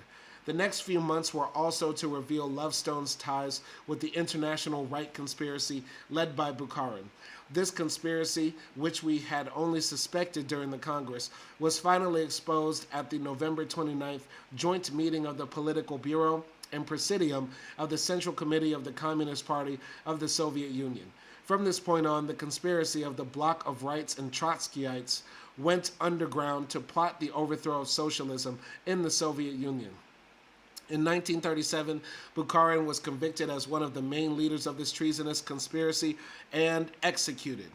The next few months were also to reveal Lovestone's ties with the international right conspiracy led by Bukharin. This conspiracy, which we had only suspected during the Congress, was finally exposed at the November 29th joint meeting of the Political Bureau and Presidium of the Central Committee of the Communist Party of the Soviet Union. From this point on, the conspiracy of the bloc of rights and Trotskyites went underground to plot the overthrow of socialism in the Soviet Union. In 1937, Bukharin was convicted as one of the main leaders of this treasonous conspiracy and executed.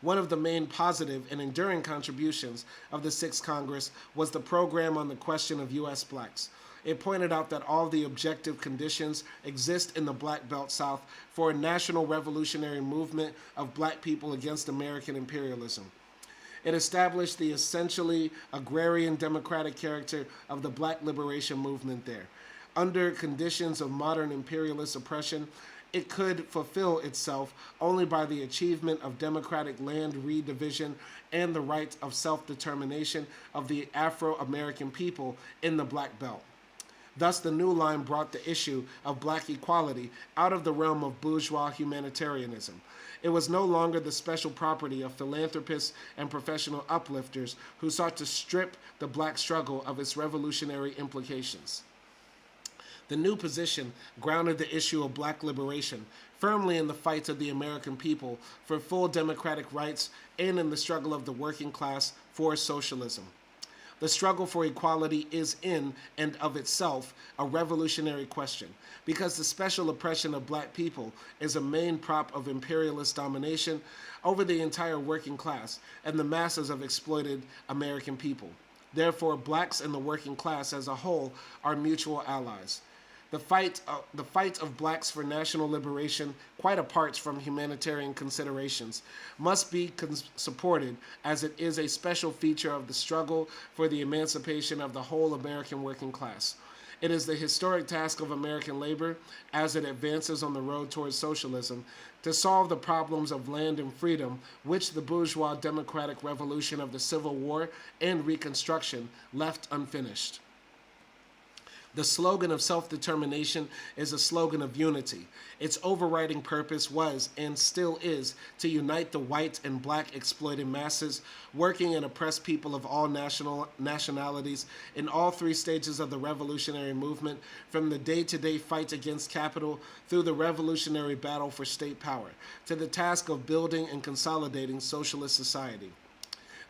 One of the main positive and enduring contributions of the Sixth Congress was the program on the question of U.S. blacks. It pointed out that all the objective conditions exist in the Black Belt South for a national revolutionary movement of black people against American imperialism. It established the essentially agrarian democratic character of the black liberation movement there. Under conditions of modern imperialist oppression, it could fulfill itself only by the achievement of democratic land redivision and the right of self-determination of the Afro-American people in the Black Belt. Thus, the New Line brought the issue of black equality out of the realm of bourgeois humanitarianism. It was no longer the special property of philanthropists and professional uplifters who sought to strip the black struggle of its revolutionary implications. The new position grounded the issue of black liberation firmly in the fight of the American people for full democratic rights and in the struggle of the working class for socialism. The struggle for equality is in and of itself a revolutionary question, because the special oppression of black people is a main prop of imperialist domination over the entire working class and the masses of exploited American people. Therefore, blacks and the working class as a whole are mutual allies. The fight of blacks for national liberation, quite apart from humanitarian considerations, must be supported as it is a special feature of the struggle for the emancipation of the whole American working class. It is the historic task of American labor, as it advances on the road towards socialism, to solve the problems of land and freedom which the bourgeois democratic revolution of the Civil War and Reconstruction left unfinished. The slogan of self-determination is a slogan of unity. Its overriding purpose was, and still is, to unite the white and black exploited masses, working and oppressed people of all nationalities in all three stages of the revolutionary movement, from the day-to-day fight against capital through the revolutionary battle for state power, to the task of building and consolidating socialist society.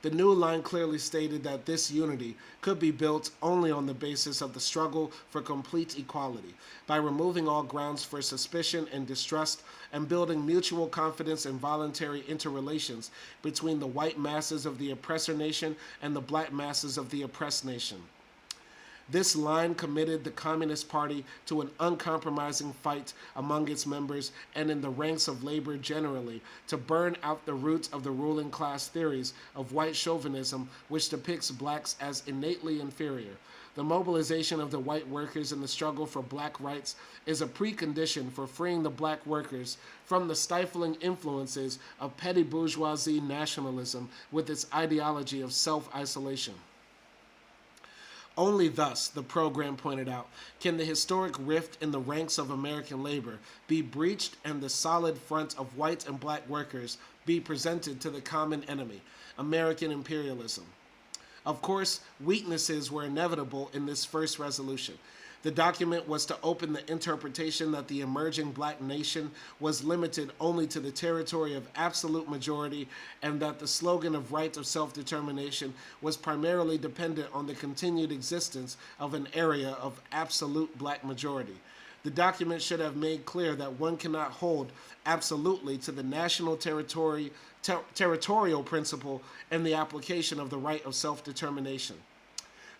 The New Line clearly stated that this unity could be built only on the basis of the struggle for complete equality, by removing all grounds for suspicion and distrust and building mutual confidence and voluntary interrelations between the white masses of the oppressor nation and the black masses of the oppressed nation. This line committed the Communist Party to an uncompromising fight among its members and in the ranks of labor generally to burn out the roots of the ruling class theories of white chauvinism, which depicts blacks as innately inferior. The mobilization of the white workers in the struggle for black rights is a precondition for freeing the black workers from the stifling influences of petty bourgeoisie nationalism with its ideology of self-isolation. Only thus, the program pointed out, can the historic rift in the ranks of American labor be breached and the solid front of white and black workers be presented to the common enemy, American imperialism. Of course, weaknesses were inevitable in this first resolution. The document was to open the interpretation that the emerging black nation was limited only to the territory of absolute majority, and that the slogan of right of self-determination was primarily dependent on the continued existence of an area of absolute black majority. The document should have made clear that one cannot hold absolutely to the national territorial principle and the application of the right of self-determination.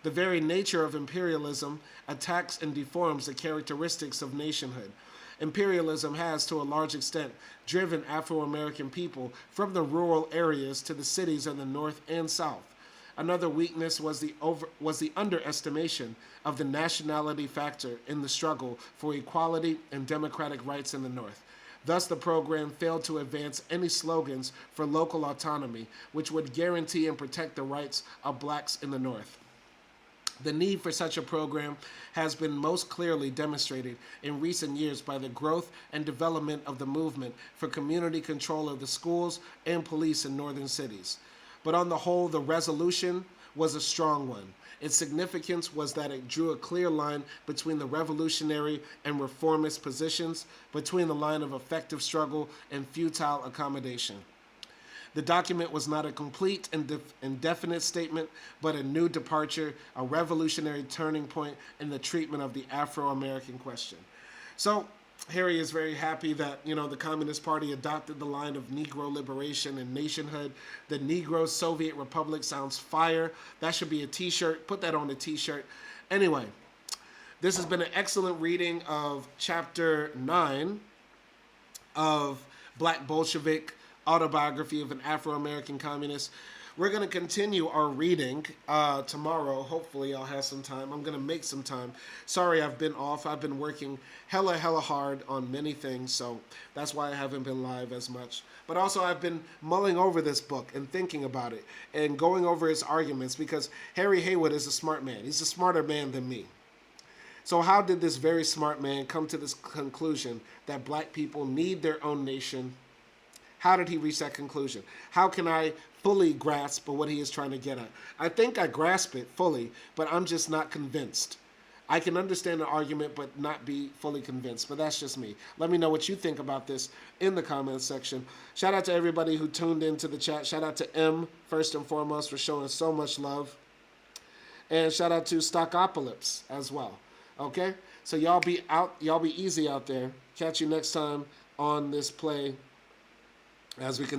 The very nature of imperialism attacks and deforms the characteristics of nationhood. Imperialism has, to a large extent, driven Afro-American people from the rural areas to the cities in the North and South. Another weakness was the underestimation of the nationality factor in the struggle for equality and democratic rights in the North. Thus, the program failed to advance any slogans for local autonomy, which would guarantee and protect the rights of blacks in the North. The need for such a program has been most clearly demonstrated in recent years by the growth and development of the movement for community control of the schools and police in northern cities. But on the whole, the resolution was a strong one. Its significance was that it drew a clear line between the revolutionary and reformist positions, between the line of effective struggle and futile accommodation. The document was not a complete and definite statement, but a new departure, a revolutionary turning point in the treatment of the Afro-American question. So Harry is very happy that, the Communist Party adopted the line of Negro liberation and nationhood. The Negro Soviet Republic sounds fire. That should be a t-shirt. Put that on a t-shirt. Anyway, this has been an excellent reading of Chapter 9 of Black Bolshevik, Autobiography of an Afro-American Communist. We're going to continue our reading tomorrow. Hopefully I'll have some time. I'm going to make some time. Sorry I've been off. I've been working hella hard on many things, so that's why I haven't been live as much. But also I've been mulling over this book and thinking about it and going over its arguments, because Harry Haywood is a smart man. He's a smarter man than me. So how did this very smart man come to this conclusion that black people need their own nation? How did he reach that conclusion? How can I fully grasp what he is trying to get at? I think I grasp it fully, but I'm just not convinced. I can understand the argument, but not be fully convinced. But that's just me. Let me know what you think about this in the comments section. Shout out to everybody who tuned into the chat. Shout out to M, first and foremost, for showing so much love. And shout out to Stockopolis as well. Okay? So y'all be easy out there. Catch you next time on this play as we can